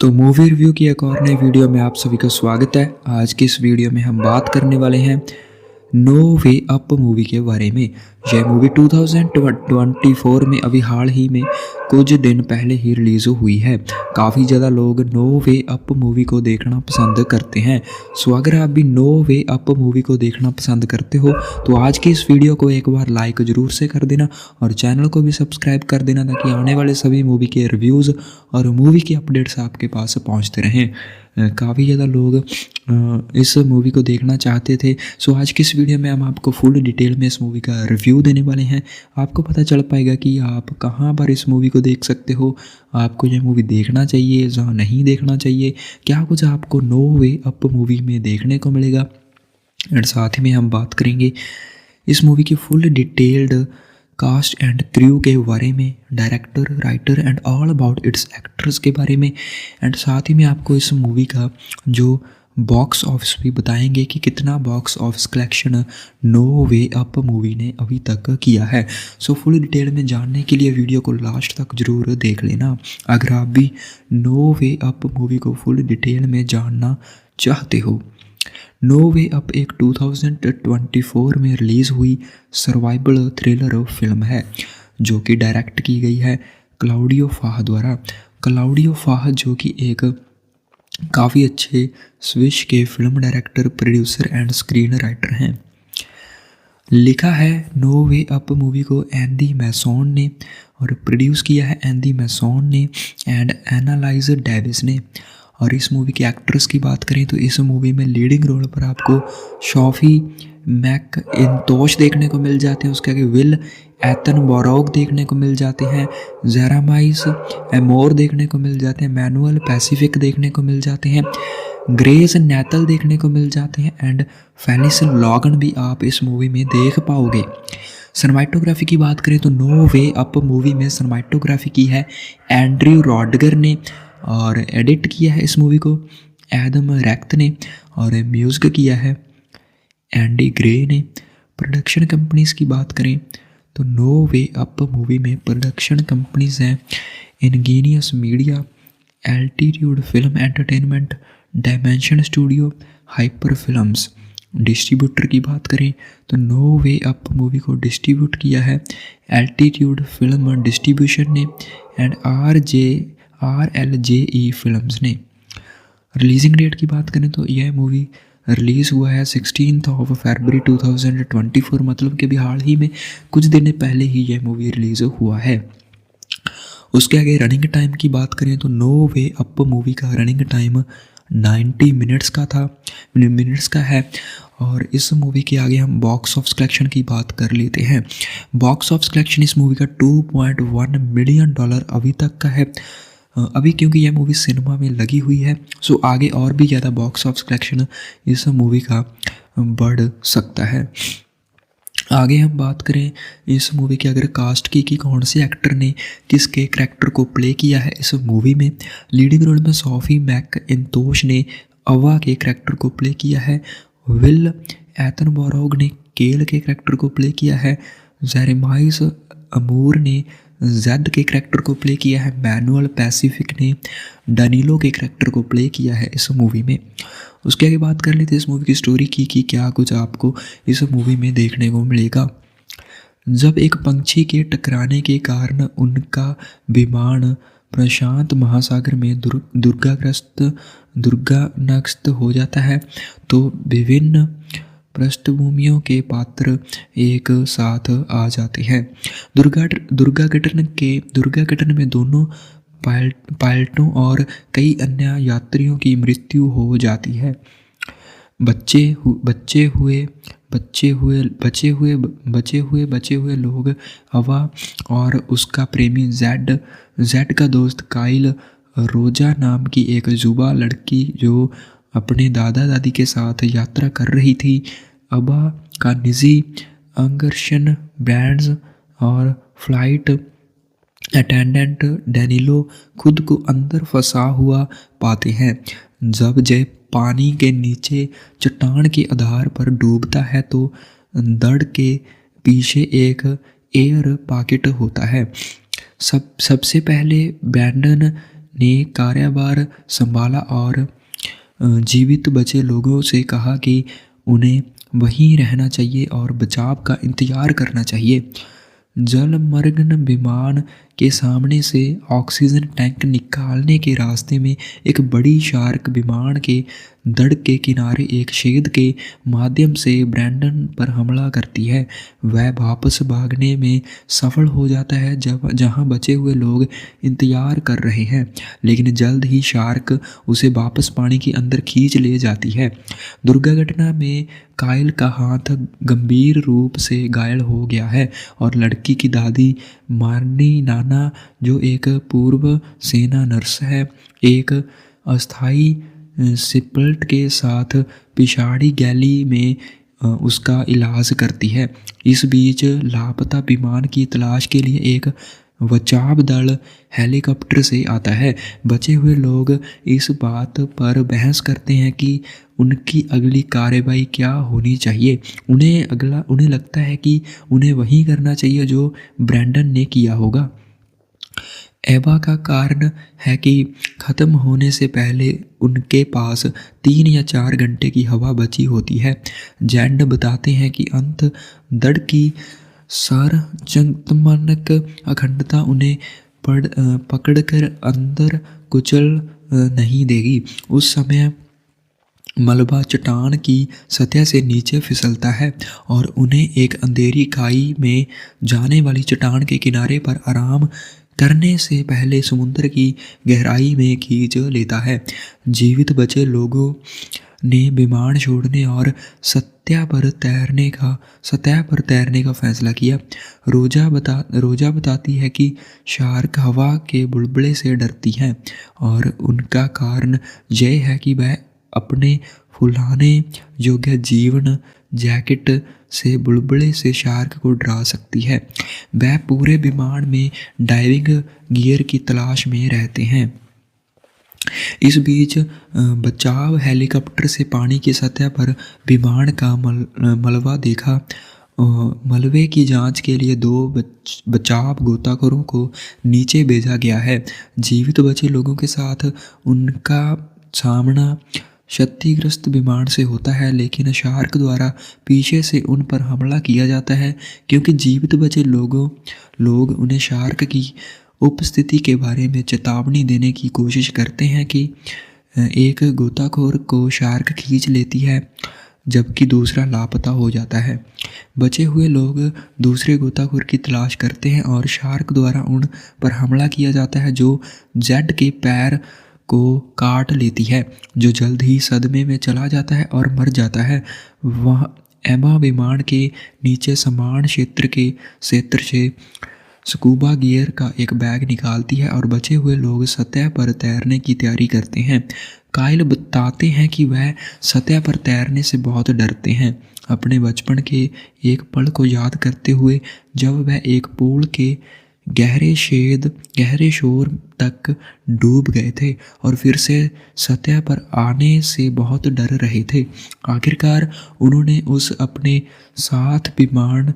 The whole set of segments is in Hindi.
तो मूवी रिव्यू की एक और नई वीडियो में आप सभी का स्वागत है। आज की इस वीडियो में हम बात करने वाले हैं नो वे अप मूवी के बारे में। यह मूवी 2024 में अभी हाल ही में कुछ दिन पहले ही रिलीज़ हुई है। काफ़ी ज़्यादा लोग नो वे अप मूवी को देखना पसंद करते हैं। सो अगर आप भी नो वे अप मूवी को देखना पसंद करते हो तो आज की इस वीडियो को एक बार लाइक ज़रूर से कर देना और चैनल को भी सब्सक्राइब कर देना ताकि आने वाले सभी मूवी के रिव्यूज़ और मूवी की अपडेट्स आपके पास पहुंचते रहें। काफ़ी ज़्यादा लोग इस मूवी को देखना चाहते थे। सो आज की इस वीडियो में हम आपको फुल डिटेल में इस मूवी का रिव्यू देने वाले हैं। आपको पता चल पाएगा कि आप कहां पर इस मूवी को देख सकते हो, आपको ये मूवी देखना चाहिए या नहीं देखना चाहिए, क्या कुछ आपको नो वे अप मूवी में देखने को मिलेगा। और साथ ही में हम बात करेंगे इस मूवी की full detailed cast and crew के बारे में, director, writer and all about its actors के बारे में। एंड साथ ही में आपको इस मूवी का जो बॉक्स ऑफिस भी बताएंगे कि कितना box office collection no way up movie ने अभी तक किया है। सो फुल डिटेल में जानने के लिए वीडियो को लास्ट तक ज़रूर देख लेना अगर आप भी नो वे अप मूवी को फुल डिटेल में जानना चाहते हो। नो वे अप एक 2024 में रिलीज़ हुई सर्वाइवल थ्रिलर फिल्म है जो कि डायरेक्ट की गई है क्लाउडियो फाह द्वारा। क्लाउडियो फाह जो कि एक काफ़ी अच्छे स्विस के film director, producer and screen writer हैं। लिखा है नो वे अप मूवी को एंडी मैसॉन ने और प्रोड्यूस किया है एंडी मैसॉन ने एंड एनालाइज डेविस ने। और इस मूवी के एक्ट्रेस की बात करें तो इस मूवी में लीडिंग रोल पर आपको शॉफी मैकइंटोश देखने को मिल जाते हैं। उसके आगे विल एटनबरोग देखने को मिल जाते हैं, जेरामाइस एमोर देखने को मिल जाते हैं, मैनुअल पैसिफिक देखने को मिल जाते हैं, ग्रेस नैथल देखने को मिल जाते हैं एंड फेलिस लॉगन भी आप इस मूवी में देख पाओगे। सिनेमाटोग्राफी की बात करें तो नो वे अप मूवी में सिनेमाटोग्राफी की है एंड्रयू रॉडगर ने और एडिट किया है इस मूवी को एडम रैक्ट ने और म्यूजिक किया है एंडी ग्रे ने। प्रोडक्शन कंपनीज की बात करें तो नो वे अप मूवी में प्रोडक्शन कंपनीज हैं Ingenious Media, Altitude Film Entertainment, Dimension Studio, Hyper Films. Distributor की बात करें तो नो वे अप मूवी को डिस्ट्रीब्यूट किया है एल्टीट्यूड फिल्म डिस्ट्रीब्यूशन ने एंड RLJE फिल्म्स ने। रिलीजिंग डेट की बात करें तो यह मूवी रिलीज़ हुआ है 16 फरवरी 2024, मतलब कि अभी हाल ही में कुछ दिन पहले ही यह मूवी रिलीज़ हुआ है। उसके आगे रनिंग टाइम की बात करें तो नो वे अप मूवी का रनिंग टाइम 90 मिनट्स का है। और इस मूवी के आगे हम बॉक्स ऑफिस कलेक्शन की बात कर लेते हैं। बॉक्स ऑफिस कलेक्शन इस मूवी का $2.1 मिलियन अभी तक का है। अभी क्योंकि यह मूवी सिनेमा में लगी हुई है सो आगे और भी ज़्यादा बॉक्स ऑफिस कलेक्शन इस मूवी का बढ़ सकता है। आगे हम बात करें इस मूवी के अगर कास्ट की कौन से एक्टर ने किसके करैक्टर को प्ले किया है इस मूवी में। लीडिंग रोल में सोफी मैकइंटोश ने अवा के करैक्टर को प्ले किया है, विल एटनबरोग ने केल के करैक्टर को प्ले किया है, जेरेमाइस अमूर ने जेड के करैक्टर को प्ले किया है, मैनुअल पैसिफिक ने डानिलो के करैक्टर को प्ले किया है इस मूवी में। उसके आगे बात कर लेते हैं इस मूवी की स्टोरी की कि क्या कुछ आपको इस मूवी में देखने को मिलेगा। जब एक पंछी के टकराने के कारण उनका विमान प्रशांत महासागर में दुर्घटनाग्रस्त हो जाता है तो विभिन्न पृष्ठभूमियों के पात्र एक साथ आ जाते हैं। दुर्घटना में दोनों पायलटों और कई अन्य यात्रियों की मृत्यु हो जाती है। बचे हुए लोग अवा और उसका प्रेमी जेड का दोस्त काइल, रोजा नाम की एक युवा लड़की जो अपने दादा दादी के साथ यात्रा कर रही थी, अबा का निजी अंगरक्षण बैंड्स और फ्लाइट अटेंडेंट डैनिलो खुद को अंदर फंसा हुआ पाते हैं। जब जय पानी के नीचे चट्टान के आधार पर डूबता है तो दड़ के पीछे एक एयर पॉकेट होता है। सबसे पहले ब्रैंडन ने कार्यभार संभाला और जीवित बचे लोगों से कहा कि उन्हें वहीं रहना चाहिए और बचाव का इंतजार करना चाहिए। जलमग्न विमान के सामने से ऑक्सीजन टैंक निकालने के रास्ते में एक बड़ी शार्क विमान के धड़ के किनारे एक छेद के माध्यम से ब्रैंडन पर हमला करती है। वह वापस भागने में सफल हो जाता है जब जहां बचे हुए लोग इंतजार कर रहे हैं, लेकिन जल्द ही शार्क उसे वापस पानी के अंदर खींच ले जाती है। दुर्घटना में काइल का हाथ गंभीर रूप से घायल हो गया है और लड़की की दादी मार्नी नाना, जो एक पूर्व सेना नर्स है, एक अस्थायी सिपल्ट के साथ पिछाड़ी गैली में उसका इलाज करती है। इस बीच लापता विमान की तलाश के लिए एक बचाव दल हेलीकॉप्टर से आता है। बचे हुए लोग इस बात पर बहस करते हैं कि उनकी अगली कार्रवाई क्या होनी चाहिए। उन्हें लगता है कि उन्हें वही करना चाहिए जो ब्रैंडन ने किया होगा। एवा का कारण है कि ख़त्म होने से पहले उनके पास 3 या 4 घंटे की हवा बची होती है। जैंड बताते हैं कि अंत दड़ की सार्वजनिक अखंडता उन्हें पकड़कर अंदर कुचल नहीं देगी। उस समय मलबा चट्टान की सतह से नीचे फिसलता है और उन्हें एक अंधेरी खाई में जाने वाली चट्टान के किनारे पर आराम करने से पहले समुद्र की गहराई में खींच लेता है। जीवित बचे लोगों ने विमान छोड़ने और सतह पर तैरने का फैसला किया। रोजा बताती है कि शार्क हवा के बुलबुले से डरती हैं और उनका कारण यह है कि वह अपने फुलाने योग्य जीवन जैकेट से बुलबुले से शार्क को डरा सकती है। वह पूरे विमान में डाइविंग गियर की तलाश में रहते हैं। इस बीच बचाव हेलीकॉप्टर से पानी की सतह पर विमान का मलबा देखा। मलबे की जांच के लिए 2 बचाव गोताखोरों को नीचे भेजा गया है। जीवित बचे लोगों के साथ उनका सामना क्षतिग्रस्त विमान से होता है, लेकिन शार्क द्वारा पीछे से उन पर हमला किया जाता है क्योंकि जीवित बचे लोग उन्हें शार्क की उपस्थिति के बारे में चेतावनी देने की कोशिश करते हैं कि एक गोताखोर को शार्क खींच लेती है जबकि दूसरा लापता हो जाता है। बचे हुए लोग दूसरे गोताखोर की तलाश करते हैं और शार्क द्वारा उन पर हमला किया जाता है जो जेड के पैर को काट लेती है, जो जल्द ही सदमे में चला जाता है और मर जाता है। वह एमा विमान के नीचे समान क्षेत्र से स्कूबा गियर का एक बैग निकालती है और बचे हुए लोग सतह पर तैरने की तैयारी करते हैं। काइल बताते हैं कि वह सतह पर तैरने से बहुत डरते हैं, अपने बचपन के एक पल को याद करते हुए जब वह एक पूल के गहरे शोर तक डूब गए थे और फिर से सतह पर आने से बहुत डर रहे थे। आखिरकार उन्होंने उस अपने साथ विमान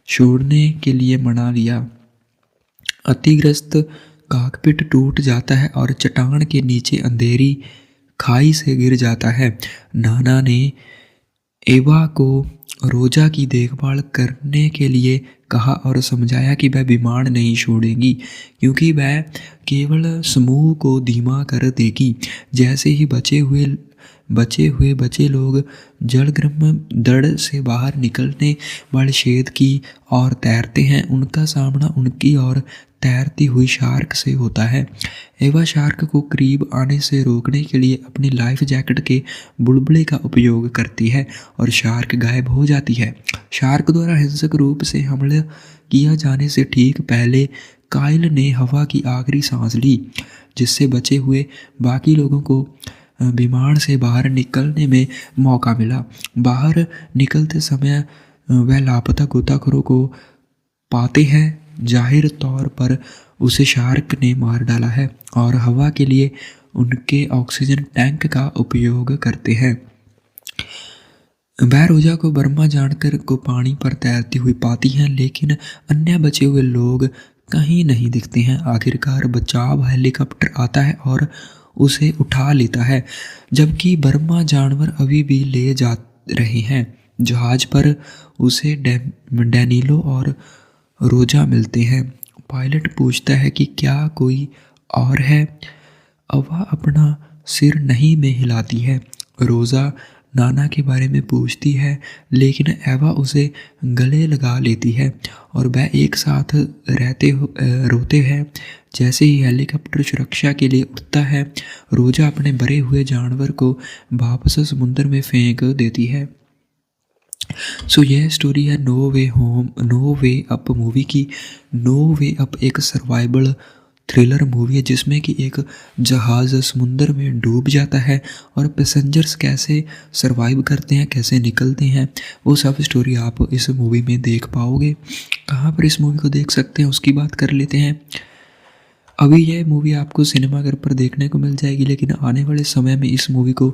छोड़ने के लिए मना लिया। अतिग्रस्त कॉकपिट टूट जाता है और चट्टान के नीचे अंधेरी खाई से गिर जाता है। नाना ने एवा को रोजा की देखभाल करने के लिए कहा और समझाया कि वह विमान नहीं छोड़ेगी क्योंकि वह केवल समूह को धीमा कर देगी। जैसे ही बचे लोग जलग्रम दड़ से बाहर निकलने वाले छेद की ओर तैरते हैं, उनका सामना उनकी ओर तैरती हुई शार्क से होता है। एवा शार्क को करीब आने से रोकने के लिए अपनी लाइफ जैकेट के बुलबुले का उपयोग करती है और शार्क गायब हो जाती है। शार्क द्वारा हिंसक रूप से हमला किया जाने से ठीक पहले काइल ने हवा की आखिरी सांस ली, जिससे बचे हुए बाकी लोगों को विमान से बाहर निकलने में मौका मिला। बाहर निकलते समय वह लापता गोताखोरों को पाते हैं। जाहिर तौर पर उसे शार्क ने मार डाला है और हवा के लिए उनके ऑक्सीजन टैंक का उपयोग करते हैं। वह रोजा को बर्मा जानकर को पानी पर तैरती हुई पाती हैं, लेकिन अन्य बचे हुए लोग कहीं नहीं दिखते हैं। आखिरकार बचाव हेलीकॉप्टर आता है और उसे उठा लेता है, जबकि बर्मा जानवर अभी भी ले जा रहे हैं। जहाज पर उसे डैनिलो और रोजा मिलते हैं। पायलट पूछता है कि क्या कोई और है। अवा अपना सिर नहीं में हिलाती है। रोजा नाना के बारे में पूछती है, लेकिन एवा उसे गले लगा लेती है और वह एक साथ रोते हैं। जैसे ही हेलीकॉप्टर सुरक्षा के लिए उड़ता है, रोजा अपने मरे हुए जानवर को वापस समुद्र में फेंक देती है। सो यह स्टोरी है No Way Home, No way up movie की। नो वे अप एक सर्वाइवल थ्रिलर मूवी है जिसमें कि एक जहाज़ समुंदर में डूब जाता है और पैसेंजर्स कैसे सरवाइव करते हैं, कैसे निकलते हैं, वो सब स्टोरी आप इस मूवी में देख पाओगे। कहाँ पर इस मूवी को देख सकते हैं उसकी बात कर लेते हैं। अभी यह मूवी आपको सिनेमाघर पर देखने को मिल जाएगी, लेकिन आने वाले समय में इस मूवी को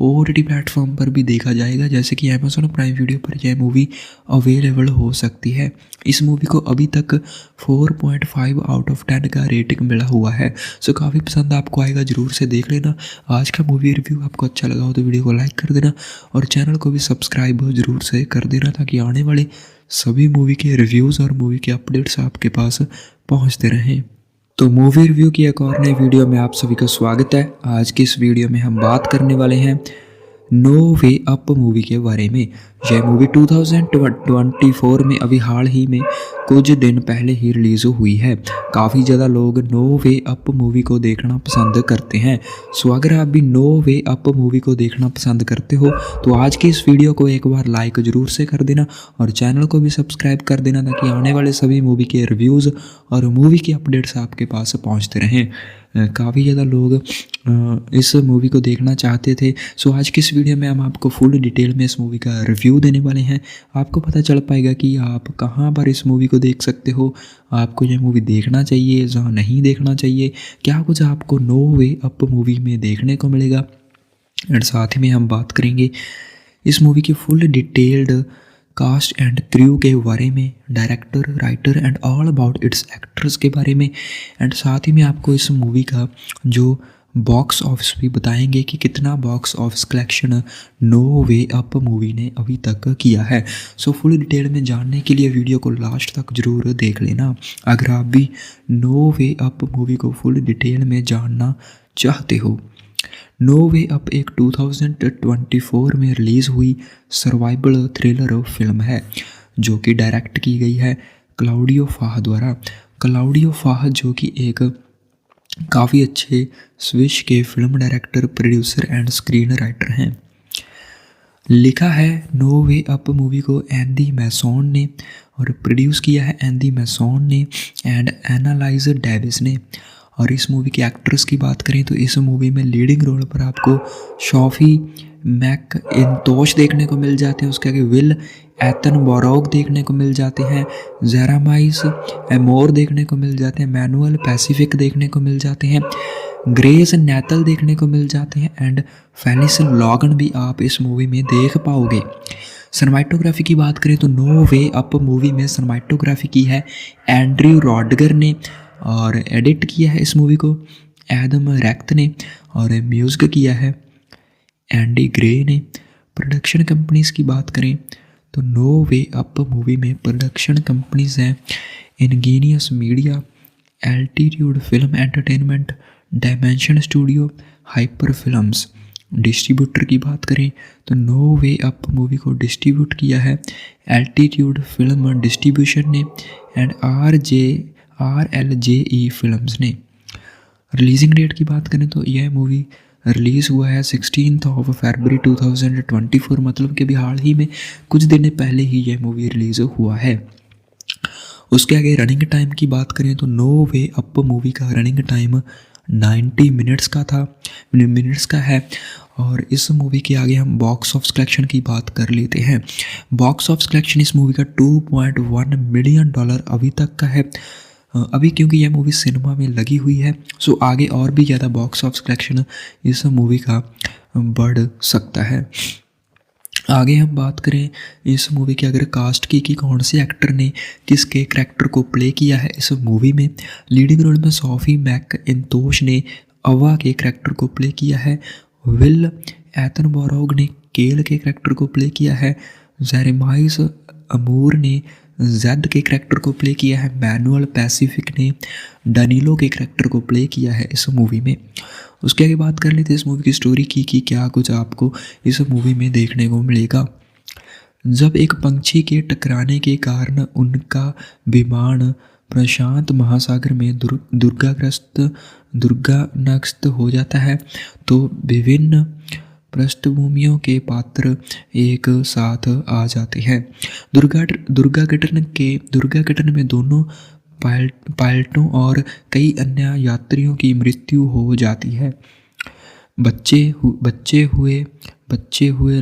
OTT प्लेटफॉर्म पर भी देखा जाएगा, जैसे कि Amazon प्राइम वीडियो पर यह मूवी अवेलेबल हो सकती है। इस मूवी को अभी तक 4.5 आउट ऑफ 10 का रेटिंग मिला हुआ है। सो काफ़ी पसंद आपको आएगा, ज़रूर से देख लेना। आज का मूवी रिव्यू आपको अच्छा लगा हो तो वीडियो को लाइक कर देना और चैनल को भी सब्सक्राइब ज़रूर से कर देना, ताकि आने वाले सभी मूवी के रिव्यूज़ और मूवी के अपडेट्स आपके पास पहुँचते रहें। तो मूवी रिव्यू की एक और नई वीडियो में आप सभी का स्वागत है। आज की इस वीडियो में हम बात करने वाले हैं नो वे अप मूवी के बारे में। यह मूवी 2024 में अभी हाल ही में कुछ दिन पहले ही रिलीज़ हुई है। काफ़ी ज़्यादा लोग नो वे अप मूवी को देखना पसंद करते हैं। सो अगर आप भी नो वे अप मूवी को देखना पसंद करते हो तो आज की इस वीडियो को एक बार लाइक ज़रूर से कर देना और चैनल को भी सब्सक्राइब कर देना, ताकि आने वाले सभी मूवी के रिव्यूज़ और मूवी के अपडेट्स आपके पास पहुँचते रहें। काफ़ी ज़्यादा लोग इस मूवी को देखना चाहते थे। सो आज की इस वीडियो में हम आपको फुल डिटेल में इस मूवी का रिव्यू देने वाले हैं। आपको पता चल पाएगा कि आप कहाँ पर इस मूवी को देख सकते हो, आपको यह मूवी देखना चाहिए या नहीं देखना चाहिए, क्या कुछ आपको नो वे अप मूवी में देखने को मिलेगा। और साथ ही में हम बात करेंगे इस मूवी की full detailed cast and crew के बारे में, director, writer and all about its actors के बारे में। एंड साथ ही में आपको इस मूवी का जो बॉक्स ऑफिस भी बताएंगे कि कितना box office collection no way up movie ने अभी तक किया है। सो फुल डिटेल में जानने के लिए वीडियो को लास्ट तक ज़रूर देख लेना, अगर आप भी नो वे अप मूवी को फुल डिटेल में जानना चाहते हो। नो वे अप एक 2024 में रिलीज़ हुई सर्वाइवल थ्रिलर फिल्म है, जो कि डायरेक्ट की गई है क्लाउडियो फाह द्वारा। क्लाउडियो फाह जो कि एक काफ़ी अच्छे स्विस के film director, producer and screen writer हैं। लिखा है नो वे अप मूवी को एंडी मैसॉन ने और प्रोड्यूस किया है एंडी मैसॉन ने एंड एनालाइज डेविस ने। और इस मूवी के एक्ट्रेस की बात करें तो इस मूवी में लीडिंग रोल पर आपको शॉफी मैकइंटोश देखने को मिल जाते हैं। उसके आगे विल एटनबरोग देखने को मिल जाते हैं, जेरामाइस एमोर देखने को मिल जाते हैं, मैनुअल पैसिफिक देखने को मिल जाते हैं, ग्रेस नैथल देखने को मिल जाते हैं एंड फेलिस लॉगन भी आप इस मूवी में देख पाओगे। सिनेमाटोग्राफी की बात करें तो नो वे अप मूवी में सिनेमाटोग्राफी की है एंड्रयू रॉडगर ने और एडिट किया है इस मूवी को एडम रैक्ट ने और म्यूजिक किया है एंडी ग्रे ने। प्रोडक्शन कंपनीज की बात करें तो नो वे अप मूवी में प्रोडक्शन कंपनीज हैं Ingenious Media, Altitude Film Entertainment, Dimension Studio, Hyper Films. Distributor की बात करें तो नो वे अप मूवी को डिस्ट्रीब्यूट किया है एल्टीट्यूड फिल्म डिस्ट्रीब्यूशन ने एंड RLJE फिल्म्स ने। रिलीजिंग डेट की बात करें तो यह मूवी रिलीज़ हुआ है 16 फरवरी 2024, मतलब कि अभी हाल ही में कुछ दिन पहले ही यह मूवी रिलीज़ हुआ है। उसके आगे रनिंग टाइम की बात करें तो नो वे अप मूवी का रनिंग टाइम 90 मिनट्स का है। और इस मूवी के आगे हम बॉक्स ऑफिस कलेक्शन की बात कर लेते हैं। बॉक्स ऑफिस कलेक्शन इस मूवी का $2.1 मिलियन अभी तक का है। अभी क्योंकि यह मूवी सिनेमा में लगी हुई है, सो आगे और भी ज़्यादा बॉक्स ऑफिस कलेक्शन इस मूवी का बढ़ सकता है। आगे हम बात करें इस मूवी के अगर कास्ट की कि कौन से एक्टर ने किसके करैक्टर को प्ले किया है इस मूवी में। लीडिंग रोल में सोफी मैकइंटोश ने अवा के करैक्टर को प्ले किया है। विल एथनबरोग ने केल के करैक्टर को प्ले किया है। जेरेमाइस अमूर ने जेड के करैक्टर को प्ले किया है। मैनुअल पैसिफिक ने डनीलो के करैक्टर को प्ले किया है इस मूवी में। उसके आगे बात कर लेते हैं इस मूवी की स्टोरी की कि क्या कुछ आपको इस मूवी में देखने को मिलेगा। जब एक पंछी के टकराने के कारण उनका विमान प्रशांत महासागर में दुर्घटनाग्रस्त हो जाता है तो विभिन्न पृष्ठभूमियों के पात्र एक साथ आ जाते हैं। दुर्घटना में दोनों पायलटों और कई अन्य यात्रियों की मृत्यु हो जाती है। बचे हुए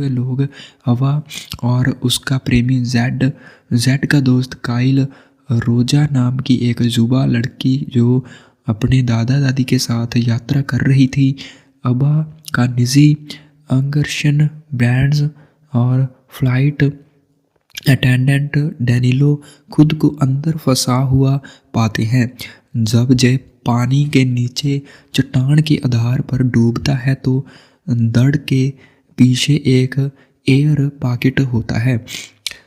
लोग अवा और उसका प्रेमी जेड का दोस्त काइल, रोजा नाम की एक युवा लड़की जो अपने दादा दादी के साथ यात्रा कर रही थी, अबा का निजी अंगरक्षण बैंड्स और फ्लाइट अटेंडेंट डैनिलो खुद को अंदर फंसा हुआ पाते हैं। जब जय पानी के नीचे चट्टान के आधार पर डूबता है तो दड़ के पीछे एक एयर पॉकेट होता है।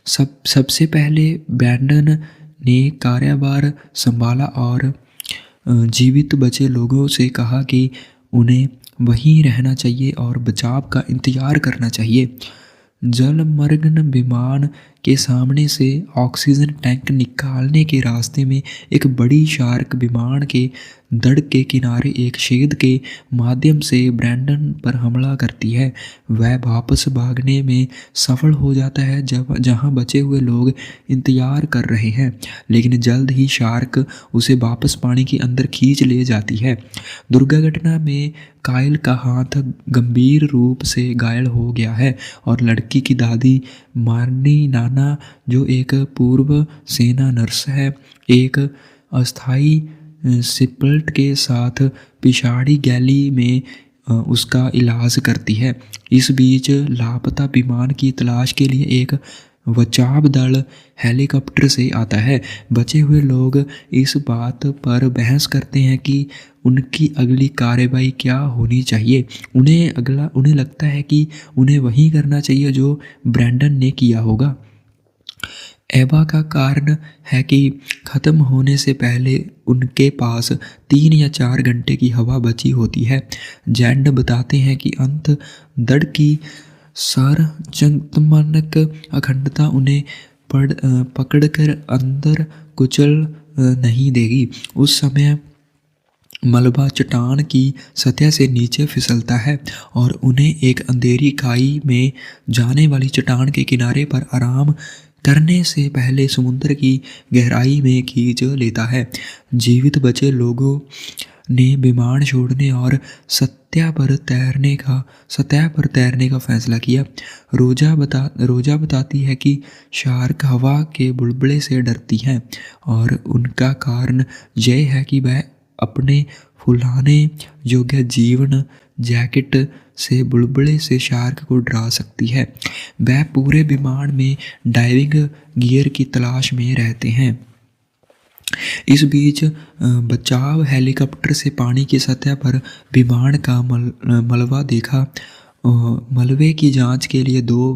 सबसे पहले ब्रैंडन ने कार्यभार संभाला और जीवित बचे लोगों से कहा कि उन्हें वहीं रहना चाहिए और बचाव का इंतजार करना चाहिए। जलमग्न विमान के सामने से ऑक्सीजन टैंक निकालने के रास्ते में एक बड़ी शार्क विमान के धड़ के किनारे एक छेद के माध्यम से ब्रैंडन पर हमला करती है। वह वापस भागने में सफल हो जाता है जहां बचे हुए लोग इंतजार कर रहे हैं, लेकिन जल्द ही शार्क उसे वापस पानी के अंदर खींच ले जाती है। दुर्घटना में काइल का हाथ गंभीर रूप से घायल हो गया है और लड़की की दादी मार्नी नाना, जो एक पूर्व सेना नर्स है, एक अस्थायी सिपल्ट के साथ पिछाड़ी गैली में उसका इलाज करती है। इस बीच लापता विमान की तलाश के लिए एक बचाव दल हेलीकॉप्टर से आता है। बचे हुए लोग इस बात पर बहस करते हैं कि उनकी अगली कार्रवाई क्या होनी चाहिए। उन्हें लगता है कि उन्हें वही करना चाहिए जो ब्रैंडन ने किया होगा। एबा का कारण है कि ख़त्म होने से पहले उनके पास 3 या 4 घंटे की हवा बची होती है। जैंड बताते हैं कि अंत दड़ की सार्वजनिक अखंडता उन्हें पकड़कर अंदर कुचल नहीं देगी। उस समय मलबा चट्टान की सतह से नीचे फिसलता है और उन्हें एक अंधेरी खाई में जाने वाली चट्टान के किनारे पर आराम करने से पहले समुद्र की गहराई में खींच लेता है। जीवित बचे लोगों ने विमान छोड़ने और सतह पर तैरने का फैसला किया। रोजा बताती है कि शार्क हवा के बुलबुले से डरती हैं और उनका कारण यह है कि वह अपने फुलाने योग्य जीवन जैकेट से बुलबुले से शार्क को डरा सकती है। वह पूरे विमान में डाइविंग गियर की तलाश में रहते हैं। इस बीच बचाव हेलीकॉप्टर से पानी की सतह पर विमान का मलबा देखा। मलबे की जांच के लिए 2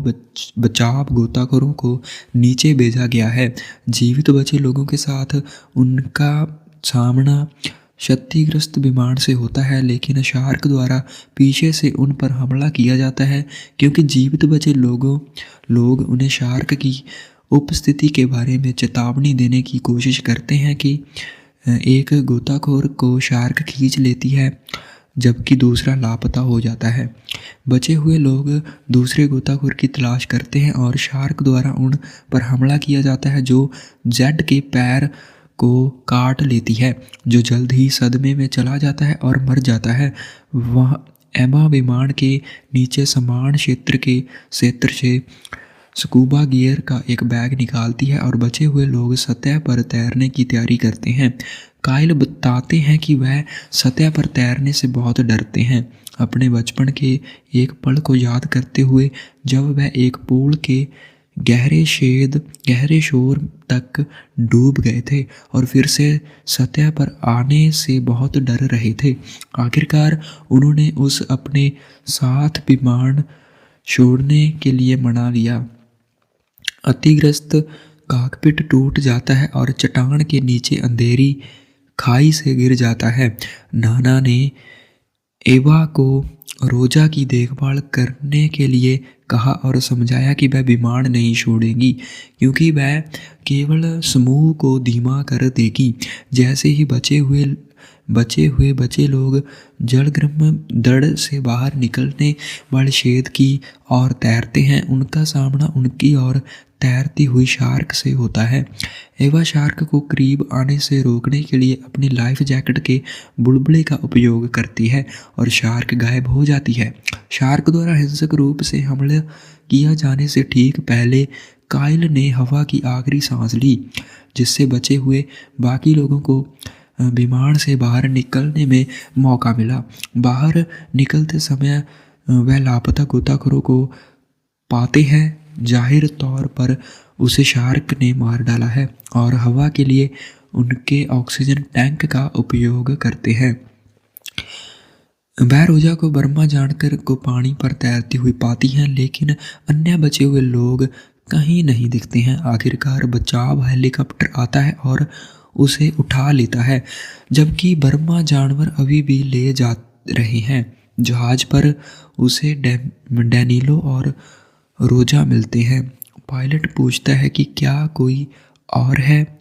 बचाव गोताखोरों को नीचे भेजा गया है। जीवित बचे लोगों के साथ उनका सामना क्षतिग्रस्त विमान से होता है, लेकिन शार्क द्वारा पीछे से उन पर हमला किया जाता है। क्योंकि जीवित बचे लोग उन्हें शार्क की उपस्थिति के बारे में चेतावनी देने की कोशिश करते हैं कि एक गोताखोर को शार्क खींच लेती है जबकि दूसरा लापता हो जाता है। बचे हुए लोग दूसरे गोताखोर की तलाश करते हैं और शार्क द्वारा उन पर हमला किया जाता है जो जेड के पैर को काट लेती है, जो जल्द ही सदमे में चला जाता है और मर जाता है। वह एमा विमान के नीचे समान क्षेत्र से स्कूबा गियर का एक बैग निकालती है और बचे हुए लोग सतह पर तैरने की तैयारी करते हैं। काइल बताते हैं कि वह सतह पर तैरने से बहुत डरते हैं, अपने बचपन के एक पल को याद करते हुए जब वह एक पूल के गहरे शोर तक डूब गए थे और फिर से सतह पर आने से बहुत डर रहे थे। आखिरकार उन्होंने उस अपने साथ विमान छोड़ने के लिए मना लिया। अतिग्रस्त कॉकपिट टूट जाता है और चट्टान के नीचे अंधेरी खाई से गिर जाता है। नाना ने एवा को रोजा की देखभाल करने के लिए कहा और समझाया कि वह विमान नहीं छोड़ेगी क्योंकि वह केवल समूह को धीमा कर देगी। जैसे ही बचे लोग जलग्रम दड़ से बाहर निकलने वाले छेद की ओर तैरते हैं, उनका सामना उनकी ओर तैरती हुई शार्क से होता है। एवा शार्क को करीब आने से रोकने के लिए अपनी लाइफ जैकेट के बुलबुले का उपयोग करती है और शार्क गायब हो जाती है। शार्क द्वारा हिंसक रूप से हमला किया जाने से ठीक पहले काइल ने हवा की आखिरी सांस ली, जिससे बचे हुए बाकी लोगों को विमान से बाहर निकलने में मौका मिला। बाहर निकलते समय वह लापता गोताखोरों को पाते हैं। जाहिर तौर पर उसे शार्क ने मार डाला है और हवा के लिए उनके ऑक्सीजन टैंक का उपयोग करते हैं। वह रोजा को बर्मा जानकर को पानी पर तैरती हुई पाती हैं, लेकिन अन्य बचे हुए लोग कहीं नहीं दिखते हैं। आखिरकार बचाव हेलीकॉप्टर आता है और उसे उठा लेता है, जबकि बर्मा जानवर अभी भी ले जा रहे हैं। जहाज पर उसे डैनिलो और रोजा मिलते हैं। पायलट पूछता है कि क्या कोई और है।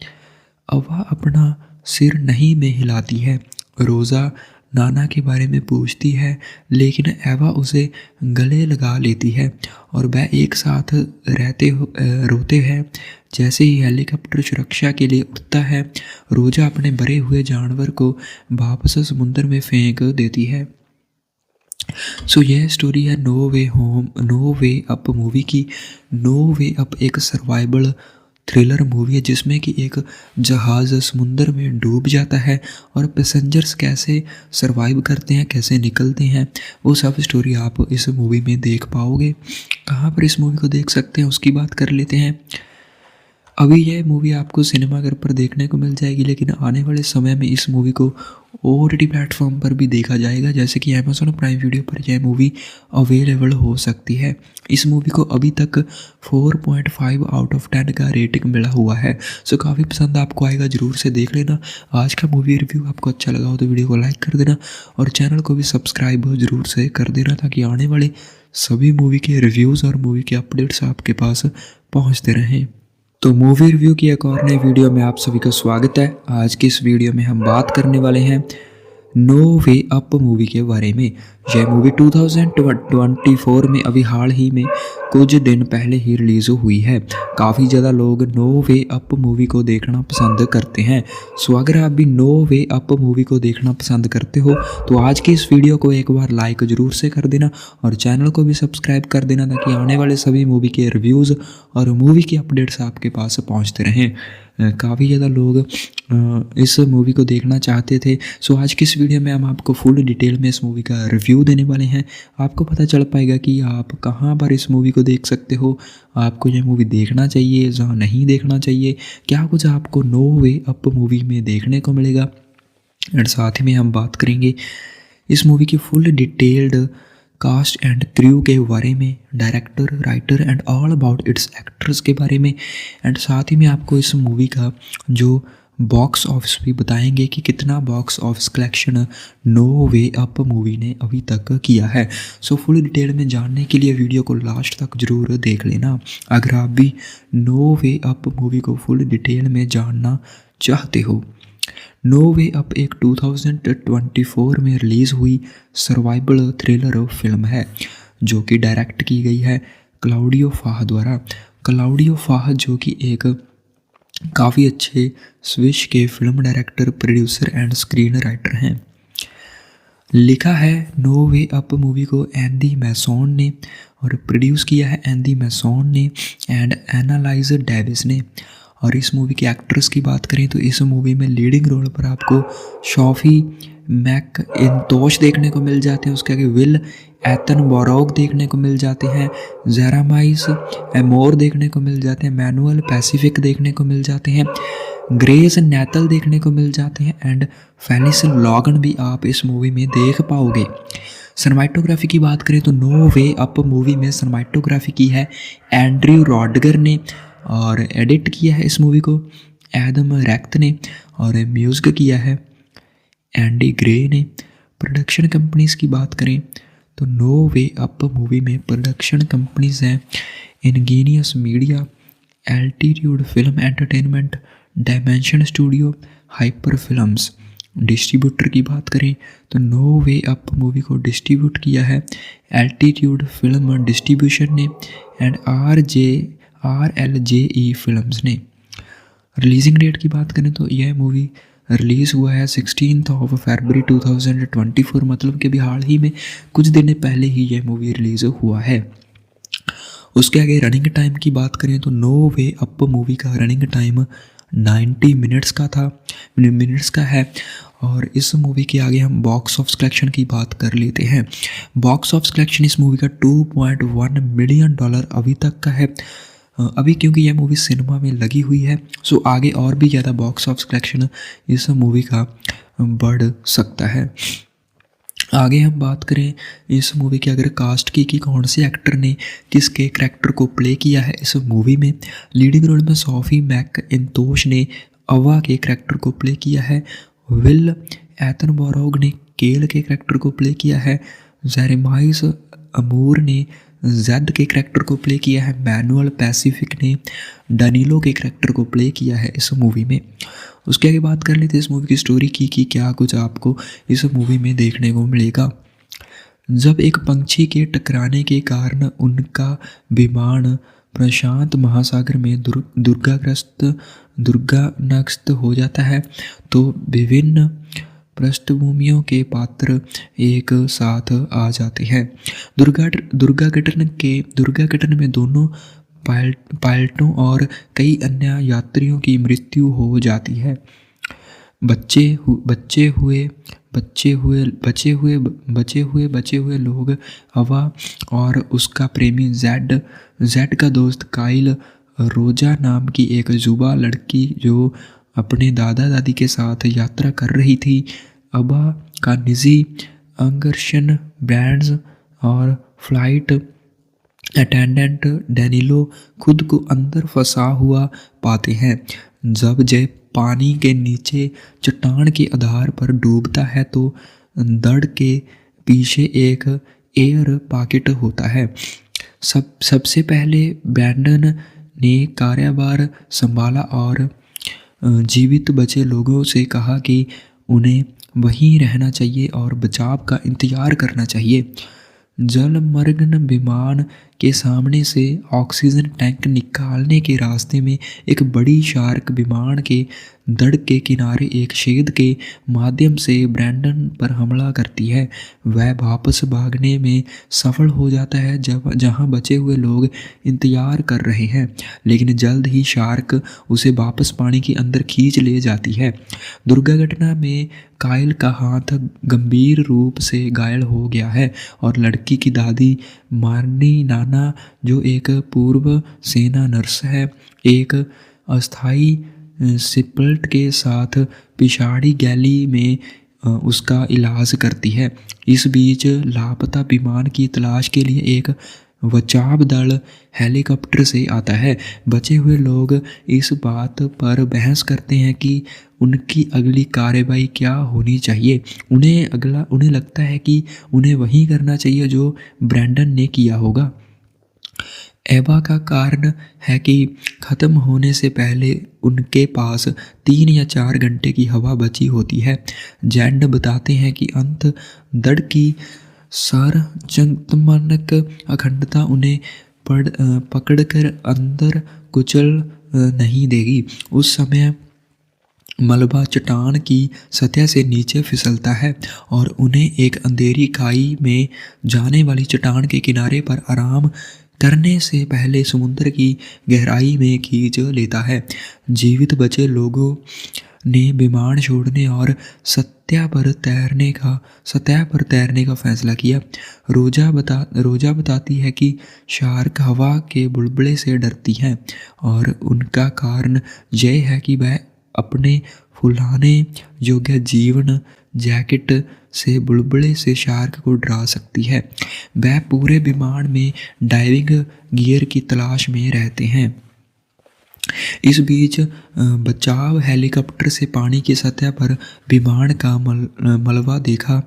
अवा अपना सिर नहीं में हिलाती है। रोजा नाना के बारे में पूछती है, लेकिन एवा उसे गले लगा लेती है और वह एक साथ रोते हैं। जैसे ही हेलीकॉप्टर सुरक्षा के लिए उठता है, रोजा अपने भरे हुए जानवर को वापस समुद्र में फेंक देती है। सो यह स्टोरी है नो वे अप मूवी की। नो वे अप एक सर्वाइवल थ्रिलर मूवी है जिसमें कि एक जहाज़ समुद्र में डूब जाता है और पैसेंजर्स कैसे सरवाइव करते हैं, कैसे निकलते हैं, वो सब स्टोरी आप इस मूवी में देख पाओगे। कहाँ पर इस मूवी को देख सकते हैं उसकी बात कर लेते हैं। अभी यह मूवी आपको सिनेमाघर पर देखने को मिल जाएगी, लेकिन आने वाले समय में इस मूवी को OTT प्लेटफॉर्म पर भी देखा जाएगा, जैसे कि Amazon प्राइम वीडियो पर यह मूवी अवेलेबल हो सकती है। इस मूवी को अभी तक 4.5 आउट ऑफ 10 का रेटिंग मिला हुआ है। सो काफ़ी पसंद आपको आएगा, ज़रूर से देख लेना। आज का मूवी रिव्यू आपको अच्छा लगा हो तो वीडियो को लाइक कर देना और चैनल को भी सब्सक्राइब ज़रूर से कर देना, ताकि आने वाले सभी मूवी के रिव्यूज़ और मूवी के अपडेट्स आपके पास पहुँचते रहें। तो मूवी रिव्यू की एक और नई वीडियो में आप सभी का स्वागत है। आज की इस वीडियो में हम बात करने वाले हैं नो वे अप मूवी के बारे में। यह मूवी 2024 में अभी हाल ही में कुछ दिन पहले ही रिलीज़ हुई है। काफ़ी ज़्यादा लोग नो वे अप मूवी को देखना पसंद करते हैं। सो अगर आप भी नो वे अप मूवी को देखना पसंद करते हो तो आज की इस वीडियो को एक बार लाइक ज़रूर से कर देना और चैनल को भी सब्सक्राइब कर देना, ताकि आने वाले सभी मूवी के रिव्यूज़ और मूवी के अपडेट्स आपके पास पहुँचते रहें। काफ़ी ज़्यादा लोग इस मूवी को देखना चाहते थे। सो आज की इस वीडियो में हम आपको फुल डिटेल में इस मूवी का रिव्यू देने वाले हैं। आपको पता चल पाएगा कि आप कहां पर इस मूवी को देख सकते हो, आपको यह मूवी देखना चाहिए, जहां नहीं देखना चाहिए, क्या कुछ आपको नो वे अप मूवी में देखने को मिलेगा। और साथ ही में हम बात करेंगे इस मूवी की full detailed cast and crew के बारे में, director, writer and all about its actors के बारे में। एंड साथ ही में आपको इस मूवी का जो बॉक्स ऑफिस भी बताएंगे कि कितना box office collection no way up movie ने अभी तक किया है। सो फुल डिटेल में जानने के लिए वीडियो को लास्ट तक ज़रूर देख लेना, अगर आप भी नो वे अप मूवी को फुल डिटेल में जानना चाहते हो। नो वे अप एक 2024 में रिलीज़ हुई सर्वाइवल थ्रिलर फिल्म है, जो कि डायरेक्ट की गई है क्लाउडियो फाह द्वारा। क्लाउडियो फाह जो कि एक काफ़ी अच्छे स्विस के film director, producer and screen writer हैं। लिखा है नो वे अप मूवी को एंडी मैसॉन ने और प्रोड्यूस किया है एंडी मैसॉन ने एंड एनालाइज डेविस ने। और इस मूवी के एक्ट्रेस की बात करें तो इस मूवी में लीडिंग रोल पर आपको सोफी मैक इंतोश देखने को मिल जाते हैं, उसके आगे विल एतनबॉरोग देखने को मिल जाते हैं, जेरामाइस एमोर देखने को मिल जाते हैं, मैनुअल पैसिफिक देखने को मिल जाते हैं, ग्रेस नैतल देखने को मिल जाते हैं एंड फेलिस लॉगन भी आप इस मूवी में देख पाओगे। सिनेमाटोग्राफी की बात करें तो नो वे अप मूवी में सिनेमाटोग्राफी की है एंड्रयू रॉडगर ने और एडिट किया है इस मूवी को एडम रैक्ट ने और म्यूजिक किया है एंडी ग्रे ने। प्रोडक्शन कंपनीज की बात करें तो नो वे अप मूवी में प्रोडक्शन कंपनीज हैं Ingenious Media, Altitude Film Entertainment, Dimension Studio, Hyper Films. Distributor की बात करें तो नो वे अप मूवी को डिस्ट्रीब्यूट किया है एल्टीट्यूड फिल्म डिस्ट्रीब्यूशन ने एंड RLJE फिल्म्स ने। रिलीजिंग डेट की बात करें तो यह मूवी रिलीज़ हुआ है 16 फरवरी 2024, मतलब कि अभी हाल ही में कुछ दिन पहले ही यह मूवी रिलीज़ हुआ है। उसके आगे रनिंग टाइम की बात करें तो नो वे अप मूवी का रनिंग टाइम 90 मिनट्स का है। और इस मूवी के आगे हम बॉक्स ऑफिस कलेक्शन की बात कर लेते हैं। बॉक्स ऑफिस कलेक्शन इस मूवी का $2.1 मिलियन अभी तक का है। अभी क्योंकि यह मूवी सिनेमा में लगी हुई है सो आगे और भी ज़्यादा बॉक्स ऑफिस कलेक्शन इस मूवी का बढ़ सकता है। आगे हम बात करें इस मूवी के अगर कास्ट की कि कौन से एक्टर ने किसके करैक्टर को प्ले किया है इस मूवी में। लीडिंग रोल में सोफी मैकइंटोश ने अवा के करैक्टर को प्ले किया है, विल एतनबॉरोग ने केल के करैक्टर को प्ले किया है, जेरेमाइस अमूर ने जेड के करैक्टर को प्ले किया है, मैनुअल पैसिफिक ने डानिलो के करैक्टर को प्ले किया है इस मूवी में। उसके आगे बात कर लेते हैं इस मूवी की स्टोरी की कि क्या कुछ आपको इस मूवी में देखने को मिलेगा। जब एक पंछी के टकराने के कारण उनका विमान प्रशांत महासागर में दुर्घटनाग्रस्त हो जाता है तो विभिन्न पृष्ठभूमियों के पात्र एक साथ आ जाते हैं। दुर्घटना में दोनों पायलटों और कई अन्य यात्रियों की मृत्यु हो जाती है। बचे हुए लोग अवा और उसका प्रेमी जेड का दोस्त काइल, रोजा नाम की एक युवा लड़की जो अपने दादा दादी के साथ यात्रा कर रही थी, अबा का निजी अंगरक्षण बैंड्स और फ्लाइट अटेंडेंट डैनिलो खुद को अंदर फंसा हुआ पाते हैं। जब जय पानी के नीचे चट्टान के आधार पर डूबता है तो दड़ के पीछे एक एयर पॉकेट होता है। सबसे पहले ब्रैंडन ने कार्यभार संभाला और जीवित बचे लोगों से कहा कि उन्हें वहीं रहना चाहिए और बचाव का इंतजार करना चाहिए। जलमग्न विमान के सामने से ऑक्सीजन टैंक निकालने के रास्ते में एक बड़ी शार्क विमान के दड़ के किनारे एक छेद के माध्यम से ब्रैंडन पर हमला करती है। वह वापस भागने में सफल हो जाता है जहां बचे हुए लोग इंतजार कर रहे हैं, लेकिन जल्द ही शार्क उसे वापस पानी के अंदर खींच ले जाती है। दुर्घटना में काइल का हाथ गंभीर रूप से घायल हो गया है और लड़की की दादी मार्नी नाना, जो एक पूर्व सेना नर्स है, एक अस्थायी सिपल्ट के साथ पिछाड़ी गैली में उसका इलाज करती है। इस बीच लापता विमान की तलाश के लिए एक बचाव दल हेलीकॉप्टर से आता है। बचे हुए लोग इस बात पर बहस करते हैं कि उनकी अगली कार्रवाई क्या होनी चाहिए। उन्हें लगता है कि उन्हें वही करना चाहिए जो ब्रैंडन ने किया होगा। एवा का कारण है कि ख़त्म होने से पहले उनके पास 3 या 4 घंटे की हवा बची होती है। जैंड बताते हैं कि अंत दड़ की सार्वजनिक अखंडता उन्हें पकड़कर अंदर कुचल नहीं देगी। उस समय मलबा चट्टान की सतह से नीचे फिसलता है और उन्हें एक अंधेरी खाई में जाने वाली चट्टान के किनारे पर आराम करने से पहले समुद्र की गहराई में खींच लेता है। जीवित बचे लोगों ने विमान छोड़ने और सतह पर तैरने का फैसला किया। रोजा बताती है कि शार्क हवा के बुलबुले से डरती हैं और उनका कारण यह है कि वह अपने फुलाने योग्य जीवन जैकेट से बुलबुले से शार्क को डरा सकती है। वह पूरे विमान में डाइविंग गियर की तलाश में रहते हैं। इस बीच बचाव हेलीकॉप्टर से पानी की सतह पर विमान का मलबा देखा।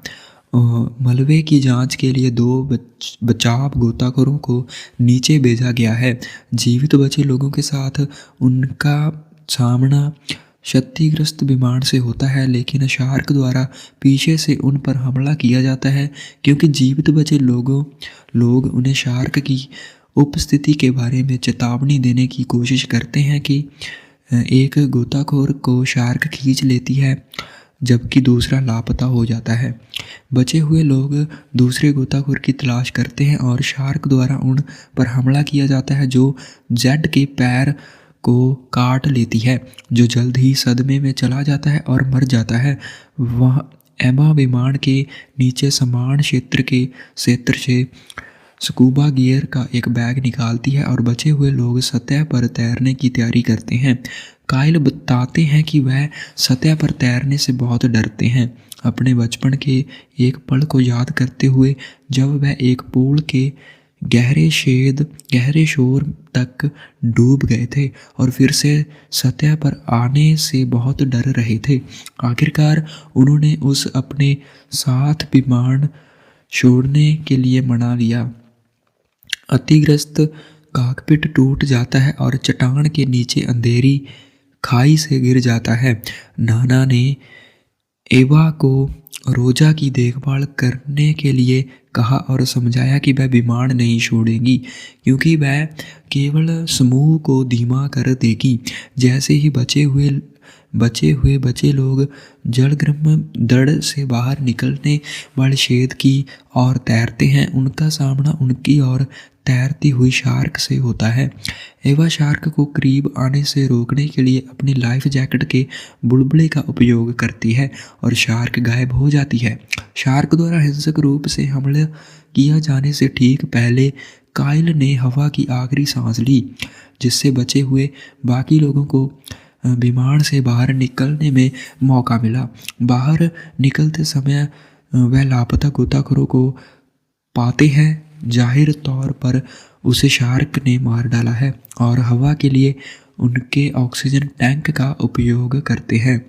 मलबे की जांच के लिए 2 बचाव गोताखोरों को नीचे भेजा गया है। जीवित बचे लोगों के साथ उनका सामना क्षतिग्रस्त विमान से होता है, लेकिन शार्क द्वारा पीछे से उन पर हमला किया जाता है। क्योंकि जीवित बचे लोग उन्हें शार्क की उपस्थिति के बारे में चेतावनी देने की कोशिश करते हैं कि एक गोताखोर को शार्क खींच लेती है, जबकि दूसरा लापता हो जाता है। बचे हुए लोग दूसरे गोताखोर की तलाश करते हैं और शार्क द्वारा उन पर हमला किया जाता है, जो जेड के पैर को काट लेती है, जो जल्द ही सदमे में चला जाता है और मर जाता है। वह एमा विमान के नीचे समान क्षेत्र से स्कूबा गियर का एक बैग निकालती है और बचे हुए लोग सतह पर तैरने की तैयारी करते हैं। काइल बताते हैं कि वह सतह पर तैरने से बहुत डरते हैं, अपने बचपन के एक पल को याद करते हुए जब वह एक पूल के गहरे शोर तक डूब गए थे और फिर से सतह पर आने से बहुत डर रहे थे। आखिरकार उन्होंने उस अपने साथ विमान छोड़ने के लिए मना लिया। अतिग्रस्त कॉकपिट टूट जाता है और चट्टान के नीचे अंधेरी खाई से गिर जाता है। नाना ने एवा को रोजा की देखभाल करने के लिए कहा और समझाया कि वह विमान नहीं छोड़ेगी, क्योंकि वह केवल समूह को धीमा कर देगी। जैसे ही बचे लोग जलग्रम दड़ से बाहर निकलने वाले छेद की ओर तैरते हैं, उनका सामना उनकी ओर तैरती हुई शार्क से होता है। एवा शार्क को करीब आने से रोकने के लिए अपनी लाइफ जैकेट के बुलबुले का उपयोग करती है और शार्क गायब हो जाती है। शार्क द्वारा हिंसक रूप से हमला किया जाने से ठीक पहले काइल ने हवा की आखिरी सांस ली, जिससे बचे हुए बाकी लोगों को विमान से बाहर निकलने में मौका मिला। बाहर निकलते समय वह लापता गोताखोरों को पाते हैं। जाहिर तौर पर उसे शार्क ने मार डाला है और हवा के लिए उनके ऑक्सीजन टैंक का उपयोग करते हैं।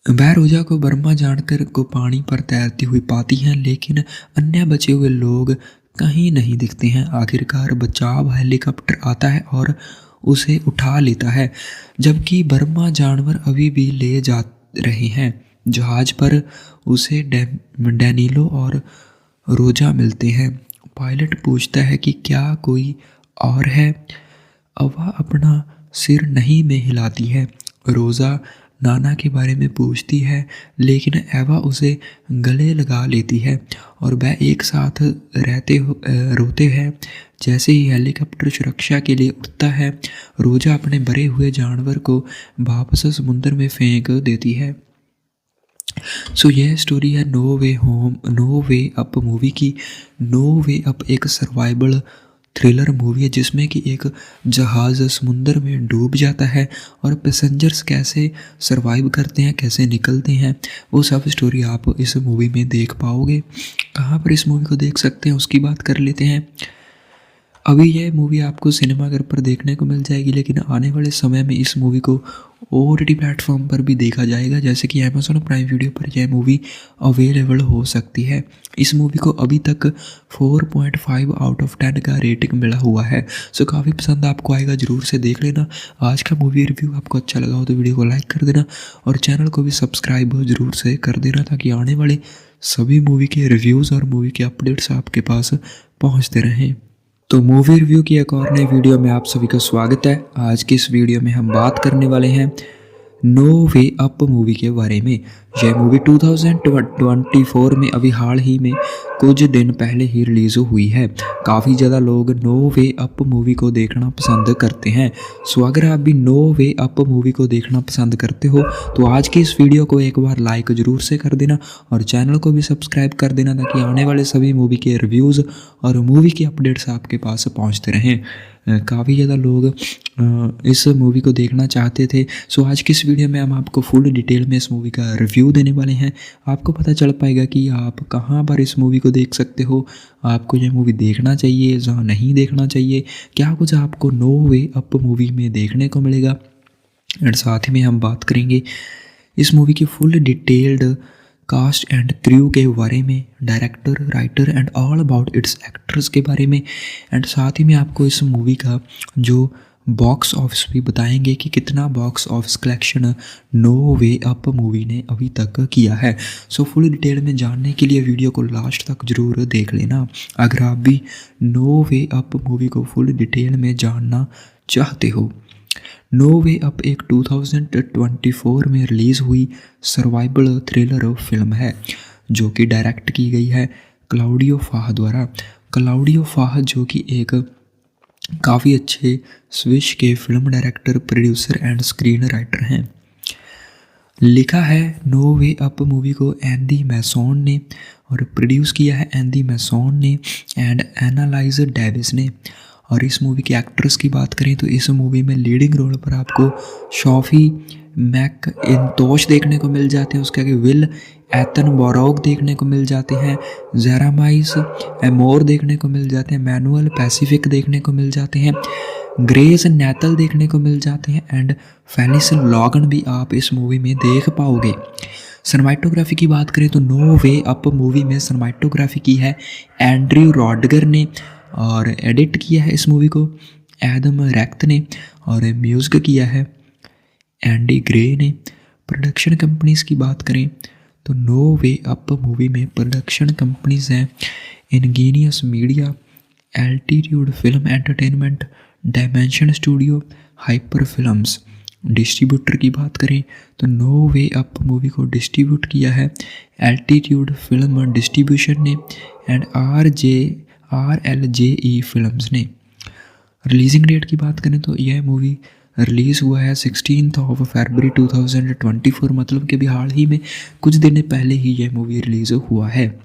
वह रोजा को बर्मा जानकर को पानी पर तैरती हुई पाती हैं, लेकिन अन्य बचे हुए लोग कहीं नहीं दिखते हैं। आखिरकार बचाव हेलीकॉप्टर आता है और उसे उठा लेता है, जबकि बर्मा जानवर अभी भी ले जा रहे हैं। जहाज पर उसे डैनिलो और रोजा मिलते हैं। पायलट पूछता है कि क्या कोई और है। अवा अपना सिर नहीं में हिलाती है। रोजा नाना के बारे में पूछती है, लेकिन एवा उसे गले लगा लेती है और वह एक साथ रोते हैं। जैसे ही हेलीकॉप्टर सुरक्षा के लिए उड़ता है, रोजा अपने मरे हुए जानवर को वापस समुद्र में फेंक देती है। यह स्टोरी है नो वे अप मूवी की। नो वे अप एक सर्वाइवल थ्रिलर मूवी है, जिसमें कि एक जहाज़ समुद्र में डूब जाता है और पैसेंजर्स कैसे सरवाइव करते हैं, कैसे निकलते हैं, वो सब स्टोरी आप इस मूवी में देख पाओगे। कहाँ पर इस मूवी को देख सकते हैं उसकी बात कर लेते हैं। अभी यह मूवी आपको सिनेमाघर पर देखने को मिल जाएगी, लेकिन आने वाले समय में इस मूवी को OTT प्लेटफॉर्म पर भी देखा जाएगा, जैसे कि Amazon प्राइम वीडियो पर यह मूवी अवेलेबल हो सकती है। इस मूवी को अभी तक 4.5 आउट ऑफ 10 का रेटिंग मिला हुआ है। काफ़ी पसंद आपको आएगा, ज़रूर से देख लेना। आज का मूवी रिव्यू आपको अच्छा लगा हो तो वीडियो को लाइक कर देना और चैनल को भी सब्सक्राइब ज़रूर से कर देना, ताकि आने वाले सभी मूवी के रिव्यूज़ और मूवी के अपडेट्स आपके पास पहुँचते रहें। तो मूवी रिव्यू की एक और नई वीडियो में आप सभी का स्वागत है। आज की इस वीडियो में हम बात करने वाले हैं नो वे अप मूवी के बारे में। यह मूवी 2024 में अभी हाल ही में कुछ दिन पहले ही रिलीज़ हुई है। काफ़ी ज़्यादा लोग नो वे अप मूवी को देखना पसंद करते हैं। सो अगर आप भी नो वे अप मूवी को देखना पसंद करते हो तो आज की इस वीडियो को एक बार लाइक ज़रूर से कर देना और चैनल को भी सब्सक्राइब कर देना ताकि आने वाले सभी मूवी के रिव्यूज़ और मूवी की अपडेट्स आपके पास पहुंचते रहें। काफ़ी ज़्यादा लोग इस मूवी को देखना चाहते थे। सो आज की इस वीडियो में हम आपको फुल डिटेल में इस मूवी का रिव्यू देने वाले हैं। आपको पता चल पाएगा कि आप कहाँ पर इस मूवी को देख सकते हो, आपको यह मूवी देखना चाहिए जहाँ नहीं देखना चाहिए, क्या कुछ आपको नो वे अप मूवी में देखने को मिलेगा। और साथ ही में हम बात करेंगे इस मूवी की full detailed cast and crew के बारे में, director, writer and all about its actors के बारे में। एंड साथ ही में आपको इस मूवी का जो बॉक्स ऑफिस भी बताएंगे कि कितना box office collection no way up movie ने अभी तक किया है। सो फुल डिटेल में जानने के लिए वीडियो को लास्ट तक ज़रूर देख लेना अगर आप भी नो वे अप मूवी को फुल डिटेल में जानना चाहते हो। नो वे अप एक 2024 में रिलीज़ हुई सर्वाइवल थ्रिलर फिल्म है जो कि डायरेक्ट की गई है क्लाउडियो फाह द्वारा। क्लाउडियो फाह जो कि एक काफ़ी अच्छे स्विस के film director, producer and screen writer हैं। लिखा है नो वे अप मूवी को एंडी मैसोन ने और प्रोड्यूस किया है एंडी मैसोन ने एंड एनालाइज डेविस ने। और इस मूवी के एक्ट्रेस की बात करें तो इस मूवी में लीडिंग रोल पर आपको शॉफी मैकइंटोश देखने को मिल जाते हैं। उसके आगे विल एटनबरोग देखने को मिल जाते हैं, जेरामाइस एमोर देखने को मिल जाते हैं, मैनुअल पैसिफिक देखने को मिल जाते हैं, ग्रेस नैथल देखने को मिल जाते हैं एंड फेलिस लॉगन भी आप इस मूवी में देख पाओगे। सिनेमैटोग्राफी की बात करें तो नो वे अप मूवी में सिनेमैटोग्राफी की है एंड्रयू रॉडगर ने और एडिट किया है इस मूवी को एडम रैक्ट ने और म्यूजिक किया है एंडी ग्रे ने। प्रोडक्शन कंपनीज की बात करें तो नो वे अप मूवी में प्रोडक्शन कंपनीज हैं Ingenious Media, Altitude Film Entertainment, Dimension Studio, Hyper Films. Distributor की बात करें तो नो वे अप मूवी को डिस्ट्रीब्यूट किया है एल्टीट्यूड फिल्म डिस्ट्रीब्यूशन ने एंड RLJE फिल्म्स ने। रिलीजिंग डेट की बात करें तो यह मूवी रिलीज़ हुआ है 16 फरवरी 2024, मतलब कि अभी हाल ही में कुछ दिन पहले ही यह मूवी रिलीज़ हुआ है।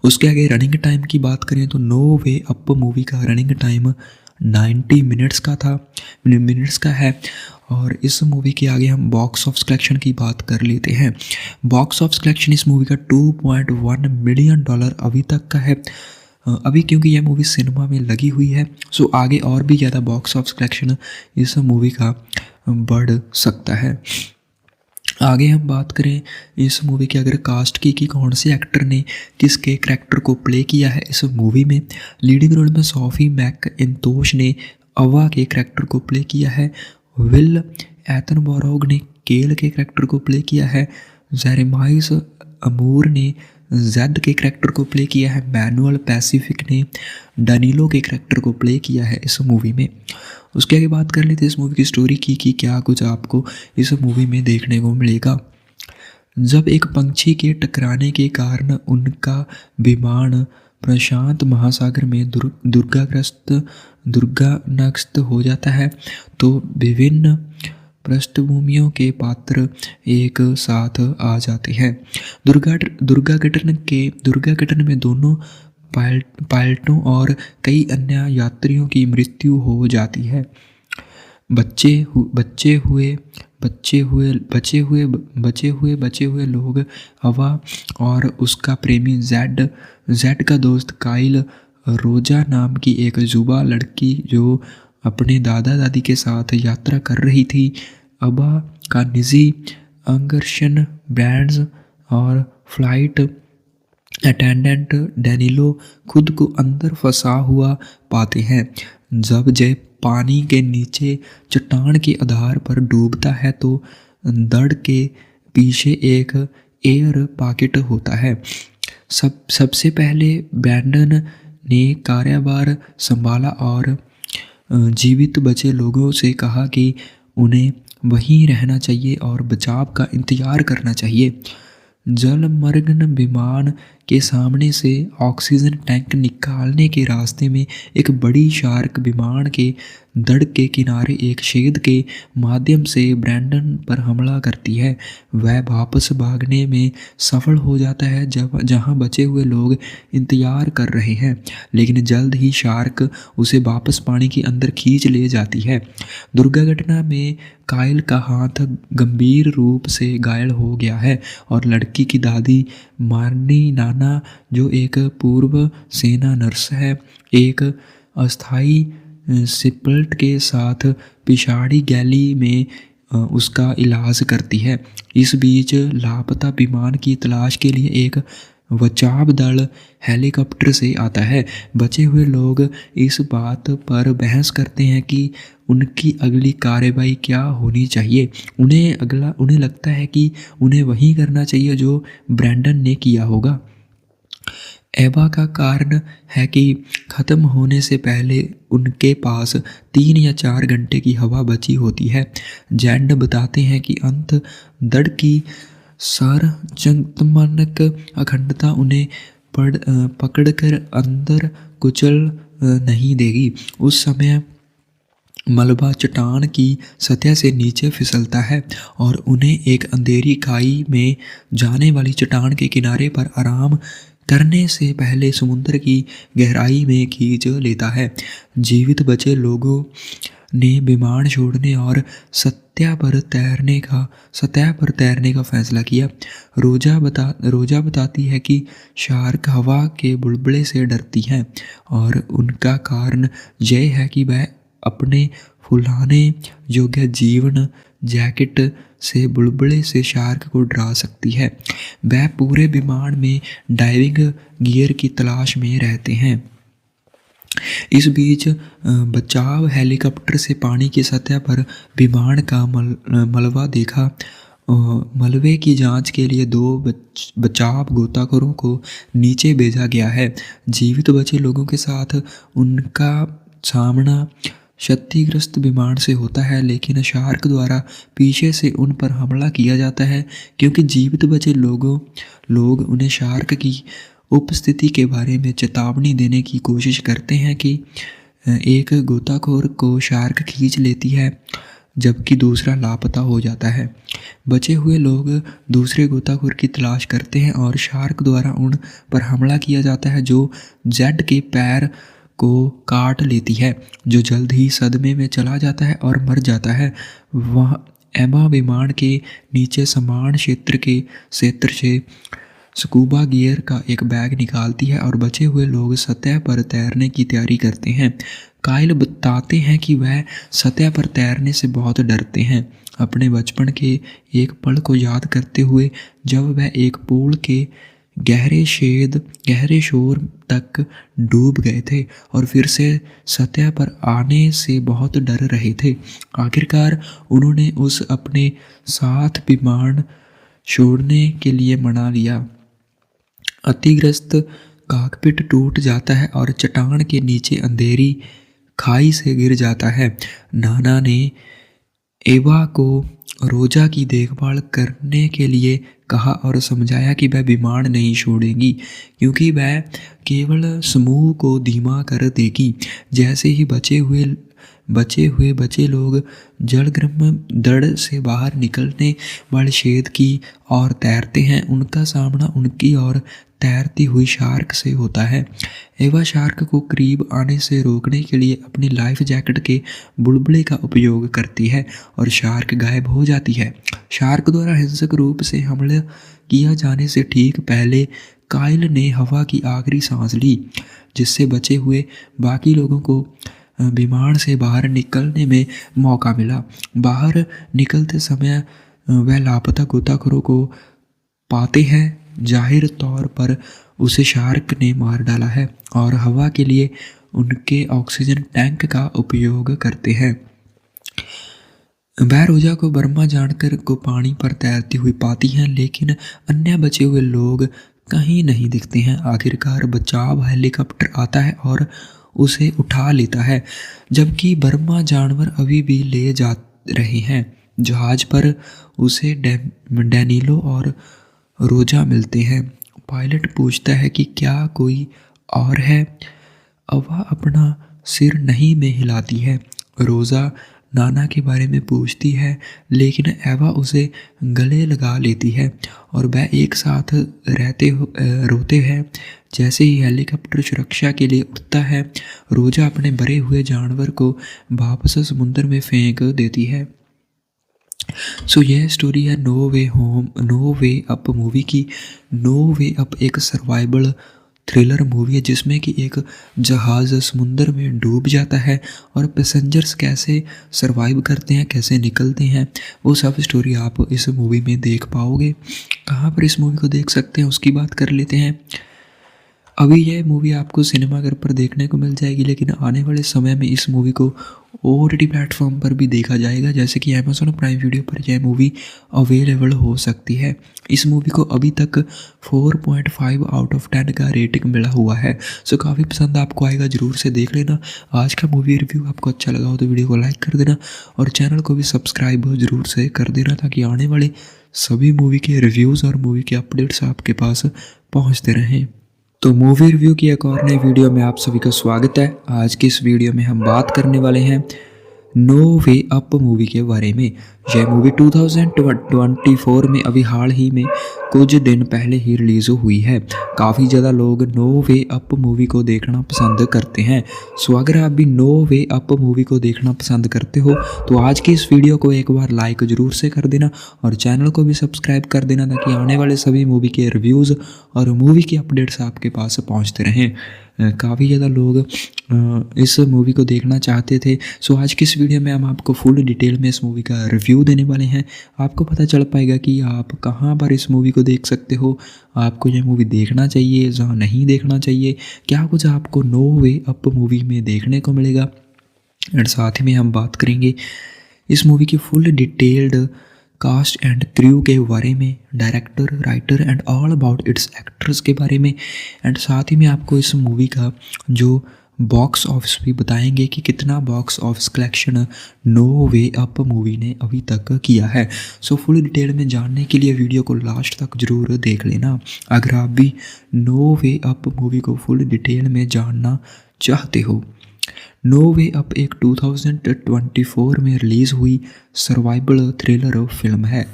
उसके आगे रनिंग टाइम की बात करें तो नो वे अप मूवी का रनिंग टाइम 90 मिनट्स का है। और इस मूवी के आगे हम बॉक्स ऑफिस कलेक्शन की बात कर लेते हैं। बॉक्स ऑफिस कलेक्शन इस मूवी का $2.1 मिलियन अभी तक का है। अभी क्योंकि यह मूवी सिनेमा में लगी हुई है सो आगे और भी ज़्यादा बॉक्स ऑफिस कलेक्शन इस मूवी का बढ़ सकता है। आगे हम बात करें इस मूवी के अगर कास्ट की कि कौन से एक्टर ने किसके करैक्टर को प्ले किया है इस मूवी में। लीडिंग रोल में सोफी मैकइंटोश ने अवा के करैक्टर को प्ले किया है, विल एटनबरोग ने केल के करैक्टर को प्ले किया है, जेरेमाइस अमूर ने जेड के करैक्टर को प्ले किया है, मैनुअल पैसिफिक ने डानिलो के करैक्टर को प्ले किया है इस मूवी में। उसके आगे बात कर लेते हैं इस मूवी की स्टोरी की कि क्या कुछ आपको इस मूवी में देखने को मिलेगा। जब एक पंछी के टकराने के कारण उनका विमान प्रशांत महासागर में दुर्घटनाग्रस्त हो जाता है तो विभिन्न पृष्ठभूमियों के पात्र एक साथ आ जाते हैं। दुर्घटना में दोनों पायलटों और कई अन्य यात्रियों की मृत्यु हो जाती है। बचे हुए लोग अवा और उसका प्रेमी जेड का दोस्त काइल, रोजा नाम की एक युवा लड़की जो अपने दादा दादी के साथ यात्रा कर रही थी, अबा का निजी अंगरक्षण ब्रांड्स और फ्लाइट अटेंडेंट डैनिलो खुद को अंदर फंसा हुआ पाते हैं। जब जय पानी के नीचे चट्टान के आधार पर डूबता है तो दड़ के पीछे एक एयर पॉकेट होता है। सबसे पहले ब्रैंडन ने कार्यभार संभाला और जीवित बचे लोगों से कहा कि उन्हें वहीं रहना चाहिए और बचाव का इंतजार करना चाहिए। जलमग्न विमान के सामने से ऑक्सीजन टैंक निकालने के रास्ते में एक बड़ी शार्क विमान के धड़ के किनारे एक छेद के माध्यम से ब्रैंडन पर हमला करती है। वह वापस भागने में सफल हो जाता है जब जहां बचे हुए लोग इंतजार कर रहे हैं, लेकिन जल्द ही शार्क उसे वापस पानी के अंदर खींच ले जाती है। दुर्घटना में काइल का हाथ गंभीर रूप से घायल हो गया है और लड़की की दादी मार्नी नाना, जो एक पूर्व सेना नर्स है, एक अस्थायी सिपल्ट के साथ पिछाड़ी गैली में उसका इलाज करती है। इस बीच लापता विमान की तलाश के लिए एक बचाव दल हेलीकॉप्टर से आता है। बचे हुए लोग इस बात पर बहस करते हैं कि उनकी अगली कार्रवाई क्या होनी चाहिए। उन्हें लगता है कि उन्हें वही करना चाहिए जो ब्रैंडन ने किया होगा। एवा का कारण है कि ख़त्म होने से पहले उनके पास 3 या 4 घंटे की हवा बची होती है। जैंड बताते हैं कि अंत दड़ की सार्वजनिक अखंडता उन्हें पकड़कर अंदर कुचल नहीं देगी। उस समय मलबा चट्टान की सतह से नीचे फिसलता है और उन्हें एक अंधेरी खाई में जाने वाली चट्टान के किनारे पर आराम करने से पहले समुद्र की गहराई में खींच लेता है। जीवित बचे लोगों ने विमान छोड़ने और सतह पर तैरने का फैसला किया। रोजा बताती है कि शार्क हवा के बुलबुले से डरती हैं और उनका कारण यह है कि वह अपने फुलाने योग्य जीवन जैकेट से बुलबुले से शार्क को डरा सकती है। वह पूरे विमान में डाइविंग गियर की तलाश में रहते हैं। इस बीच बचाव हेलीकॉप्टर से पानी की सतह पर विमान का मलबा देखा। मलबे की जांच के लिए 2 बचाव गोताखोरों को नीचे भेजा गया है। जीवित बचे लोगों के साथ उनका सामना क्षतिग्रस्त विमान से होता है, लेकिन शार्क द्वारा पीछे से उन पर हमला किया जाता है। क्योंकि जीवित बचे लोग उन्हें शार्क की उपस्थिति के बारे में चेतावनी देने की कोशिश करते हैं कि एक गोताखोर को शार्क खींच लेती है जबकि दूसरा लापता हो जाता है। बचे हुए लोग दूसरे गोताखोर की तलाश करते हैं और शार्क द्वारा उन पर हमला किया जाता है, जो जेड के पैर को काट लेती है, जो जल्द ही सदमे में चला जाता है और मर जाता है। वह एमा विमान के नीचे समान क्षेत्र से स्कूबा गियर का एक बैग निकालती है और बचे हुए लोग सतह पर तैरने की तैयारी करते हैं। काइल बताते हैं कि वह सतह पर तैरने से बहुत डरते हैं, अपने बचपन के एक पल को याद करते हुए जब वह एक पूल के गहरे शोर तक डूब गए थे और फिर से सतह पर आने से बहुत डर रहे थे। आखिरकार उन्होंने उस अपने साथ विमान छोड़ने के लिए मना लिया। अतिग्रस्त कॉकपिट टूट जाता है और चट्टान के नीचे अंधेरी खाई से गिर जाता है। नाना ने एवा को रोजा की देखभाल करने के लिए कहा और समझाया कि वह विमान नहीं छोड़ेगी, क्योंकि वह केवल समूह को धीमा कर देगी। जैसे ही बचे लोग जलग्रम दड़ से बाहर निकलने वाले छेद की ओर तैरते हैं, उनका सामना उनकी ओर तैरती हुई शार्क से होता है। एवा शार्क को करीब आने से रोकने के लिए अपनी लाइफ जैकेट के बुलबुले का उपयोग करती है और शार्क गायब हो जाती है। शार्क द्वारा हिंसक रूप से हमला किया जाने से ठीक पहले काइल ने हवा की आखिरी सांस ली, जिससे बचे हुए बाकी लोगों को विमान से बाहर निकलने में मौका मिला। बाहर निकलते समय वह लापता गोताखोरों को पाते हैं। जाहिर तौर पर उसे शार्क ने मार डाला है और हवा के लिए उनके ऑक्सीजन टैंक का उपयोग करते हैं। वह रोजा को बर्मा जानकर को पानी पर तैरती हुई पाती हैं, लेकिन अन्य बचे हुए लोग कहीं नहीं दिखते हैं। आखिरकार बचाव हेलीकॉप्टर आता है और उसे उठा लेता है, जबकि बर्मा जानवर अभी भी ले जा रहे हैं। जहाज़ पर उसे डैनिलो और रोजा मिलते हैं। पायलट पूछता है कि क्या कोई और है। अवा अपना सिर नहीं में हिलाती है। रोज़ा नाना के बारे में पूछती है, लेकिन एवा उसे गले लगा लेती है और वह एक साथ रोते हैं। जैसे ही हेलीकॉप्टर सुरक्षा के लिए उड़ता है, रोज़ा अपने मरे हुए जानवर को वापस समुद्र में फेंक देती है। सो यह स्टोरी है नो वे अप मूवी की। नो वे अप एक सर्वाइवल थ्रिलर मूवी है जिसमें कि एक जहाज़ समुंदर में डूब जाता है और पैसेंजर्स कैसे सरवाइव करते हैं, कैसे निकलते हैं, वो सब स्टोरी आप इस मूवी में देख पाओगे। कहाँ पर इस मूवी को देख सकते हैं उसकी बात कर लेते हैं। अभी यह मूवी आपको सिनेमाघर पर देखने को मिल जाएगी, लेकिन आने वाले समय में इस मूवी को OTT प्लेटफॉर्म पर भी देखा जाएगा, जैसे कि Amazon प्राइम वीडियो पर यह मूवी अवेलेबल हो सकती है। इस मूवी को अभी तक 4.5 आउट ऑफ 10 का रेटिंग मिला हुआ है। सो काफ़ी पसंद आपको आएगा, ज़रूर से देख लेना। आज का मूवी रिव्यू आपको अच्छा लगा हो तो वीडियो को लाइक कर देना और चैनल को भी सब्सक्राइब ज़रूर से कर देना, ताकि आने वाले सभी मूवी के रिव्यूज़ और मूवी के अपडेट्स आपके पास पहुँचते रहें। तो मूवी रिव्यू की एक और नई वीडियो में आप सभी का स्वागत है। आज की इस वीडियो में हम बात करने वाले हैं नो वे अप मूवी के बारे में। यह मूवी 2024 में अभी हाल ही में कुछ दिन पहले ही रिलीज हुई है। काफ़ी ज़्यादा लोग नो वे अप मूवी को देखना पसंद करते हैं। सो अगर आप भी नो वे अप मूवी को देखना पसंद करते हो तो आज की इस वीडियो को एक बार लाइक ज़रूर से कर देना और चैनल को भी सब्सक्राइब कर देना, ताकि आने वाले सभी मूवी के रिव्यूज़ और मूवी के अपडेट्स आपके पास पहुँचते रहें। काफ़ी ज़्यादा लोग इस मूवी को देखना चाहते थे। सो आज की इस वीडियो में हम आपको फुल डिटेल में इस मूवी का रिव्यू देने वाले हैं। आपको पता चल पाएगा कि आप कहां पर इस मूवी को देख सकते हो, आपको यह मूवी देखना चाहिए, जहां नहीं देखना चाहिए, क्या कुछ आपको नो वे अप मूवी में देखने को मिलेगा। और साथ ही में हम बात करेंगे इस मूवी की full detailed cast and crew के बारे में, director, writer and all about its actors के बारे में। एंड साथ ही में आपको इस मूवी का जो बॉक्स ऑफिस भी बताएंगे कि कितना box office collection no way up movie ने अभी तक किया है। सो फुल डिटेल में जानने के लिए वीडियो को लास्ट तक ज़रूर देख लेना, अगर आप भी नो वे अप मूवी को फुल डिटेल में जानना चाहते हो। नो वे अप एक 2024 में रिलीज़ हुई सर्वाइवल थ्रिलर फिल्म है,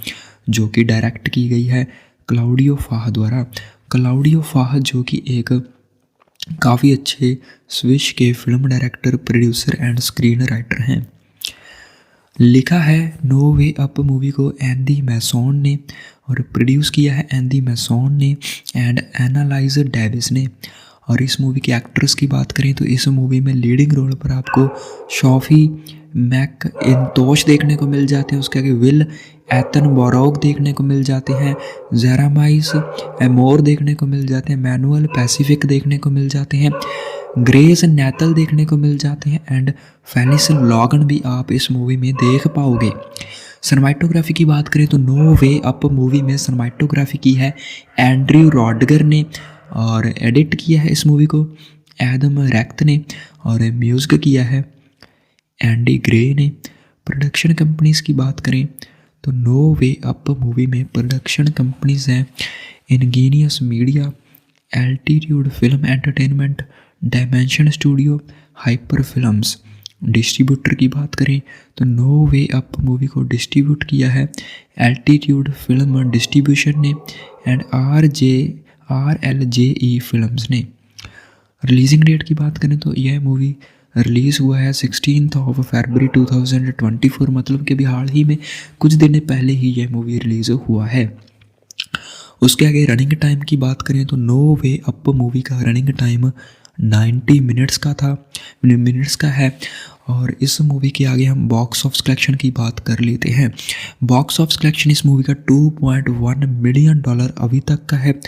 जो कि डायरेक्ट की गई है क्लाउडियो फाह द्वारा। क्लाउडियो फाह जो कि एक काफ़ी अच्छे स्विस के film director, producer and screen writer हैं। लिखा है नो वे अप मूवी को एंडी मैसॉन ने और प्रोड्यूस किया है एंडी मैसॉन ने एंड एनालाइज डेविस ने। और इस मूवी के एक्ट्रेस की बात करें तो इस मूवी में लीडिंग रोल पर आपको शॉफी मैकइंटोश देखने को मिल जाते हैं। उसके आगे विल एटनबरोग देखने को मिल जाते हैं, जेरामाइस एमोर देखने को मिल जाते हैं, मैनुअल पैसिफिक देखने को मिल जाते हैं, ग्रेस नैथल देखने को मिल जाते हैं एंड फेलिस लॉगन भी आप इस मूवी में देख पाओगे। सिनेमाटोग्राफी की बात करें तो नो वे अप मूवी में सिनेमाटोग्राफी की है एंड्रयू रॉडगर ने और एडिट किया है इस मूवी को एडम रैक्ट ने और म्यूजिक किया है एंडी ग्रे ने। प्रोडक्शन कंपनीज की बात करें तो नो वे अप मूवी में प्रोडक्शन कंपनीज हैं Ingenious Media, Altitude Film Entertainment, Dimension Studio, Hyper Films. Distributor की बात करें तो नो वे अप मूवी को डिस्ट्रीब्यूट किया है एल्टीट्यूड फिल्म डिस्ट्रीब्यूशन ने एंड RLJE फिल्म्स ने। रिलीजिंग डेट की बात करें तो यह मूवी रिलीज़ हुआ है 16 फरवरी 2024, मतलब कि अभी हाल ही में कुछ दिन पहले ही यह मूवी रिलीज़ हुआ है। उसके आगे रनिंग टाइम की बात करें तो नो वे अप मूवी का रनिंग टाइम 90 मिनट्स का है। और इस मूवी के आगे हम बॉक्स ऑफिस कलेक्शन की बात कर लेते हैं। बॉक्स ऑफिस कलेक्शन इस मूवी का $2.1 मिलियन अभी तक का है।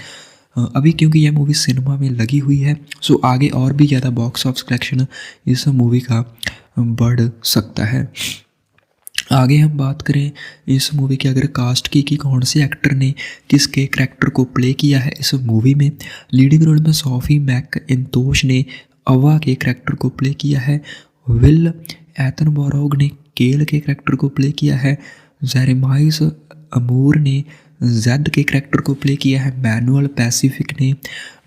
अभी क्योंकि यह मूवी सिनेमा में लगी हुई है, सो आगे और भी ज़्यादा बॉक्स ऑफिस कलेक्शन इस मूवी का बढ़ सकता है। आगे हम बात करें इस मूवी की अगर कास्ट की कि कौन से एक्टर ने किसके करैक्टर को प्ले किया है इस मूवी में। लीडिंग रोल में सोफी मैकइंटोश ने अवा के करैक्टर को प्ले किया है, विल एटनबरोग ने केल के करैक्टर को प्ले किया है, जेरेमाइस अमूर ने जेड के करैक्टर को प्ले किया है, मैनुअल पैसिफिक ने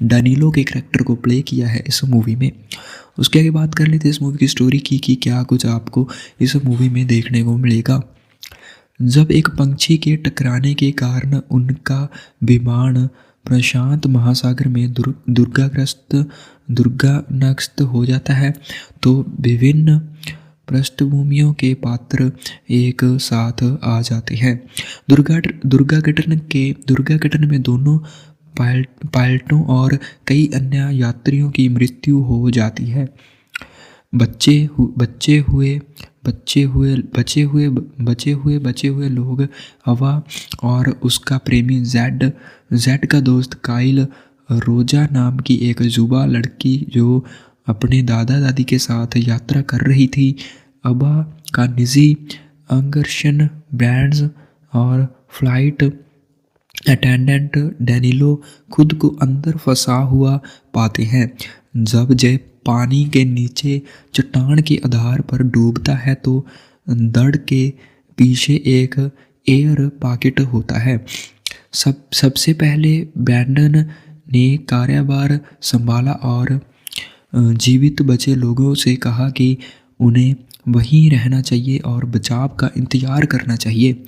डानिलो के करैक्टर को प्ले किया है इस मूवी में। उसके आगे बात कर लेते हैं इस मूवी की स्टोरी की कि क्या कुछ आपको इस मूवी में देखने को मिलेगा। जब एक पंछी के टकराने के कारण उनका विमान प्रशांत महासागर में दुर्घटनाग्रस्त हो जाता है तो विभिन्न पृष्ठभूमियों के पात्र एक साथ आ जाते हैं। दुर्घटना में दोनों पायलटों और कई अन्य यात्रियों की मृत्यु हो जाती है। बचे हुए लोग हवा और उसका प्रेमी जेड का दोस्त काइल, रोजा नाम की एक युवा लड़की जो अपने दादा दादी के साथ यात्रा कर रही थी, अबा का निजी अंगरक्षण बैंड्स और फ्लाइट अटेंडेंट डैनिलो खुद को अंदर फंसा हुआ पाते हैं। जब जय पानी के नीचे चट्टान के आधार पर डूबता है तो दड़ के पीछे एक एयर पॉकेट होता है। सबसे पहले ब्रैंडन ने कार्यभार संभाला और जीवित बचे लोगों से कहा कि उन्हें वहीं रहना चाहिए और बचाव का इंतजार करना चाहिए।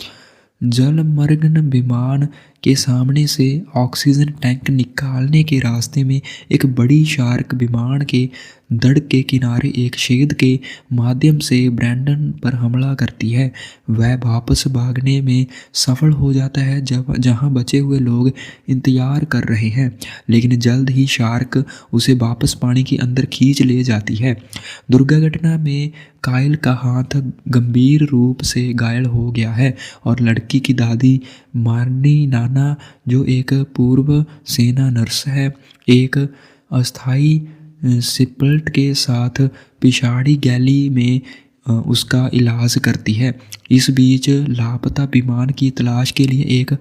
जलमग्न विमान के सामने से ऑक्सीजन टैंक निकालने के रास्ते में एक बड़ी शार्क विमान के धड़ के किनारे एक छेद के माध्यम से ब्रैंडन पर हमला करती है। वह वापस भागने में सफल हो जाता है जहां बचे हुए लोग इंतजार कर रहे हैं, लेकिन जल्द ही शार्क उसे वापस पानी के अंदर खींच ले जाती है। दुर्घटना में काइल का हाथ गंभीर रूप से घायल हो गया है और लड़की की दादी मार्नी नाना, जो एक पूर्व सेना नर्स है, एक अस्थायी सिपल्ट के साथ पिछाड़ी गैली में उसका इलाज करती है। इस बीच लापता विमान की तलाश के लिए एक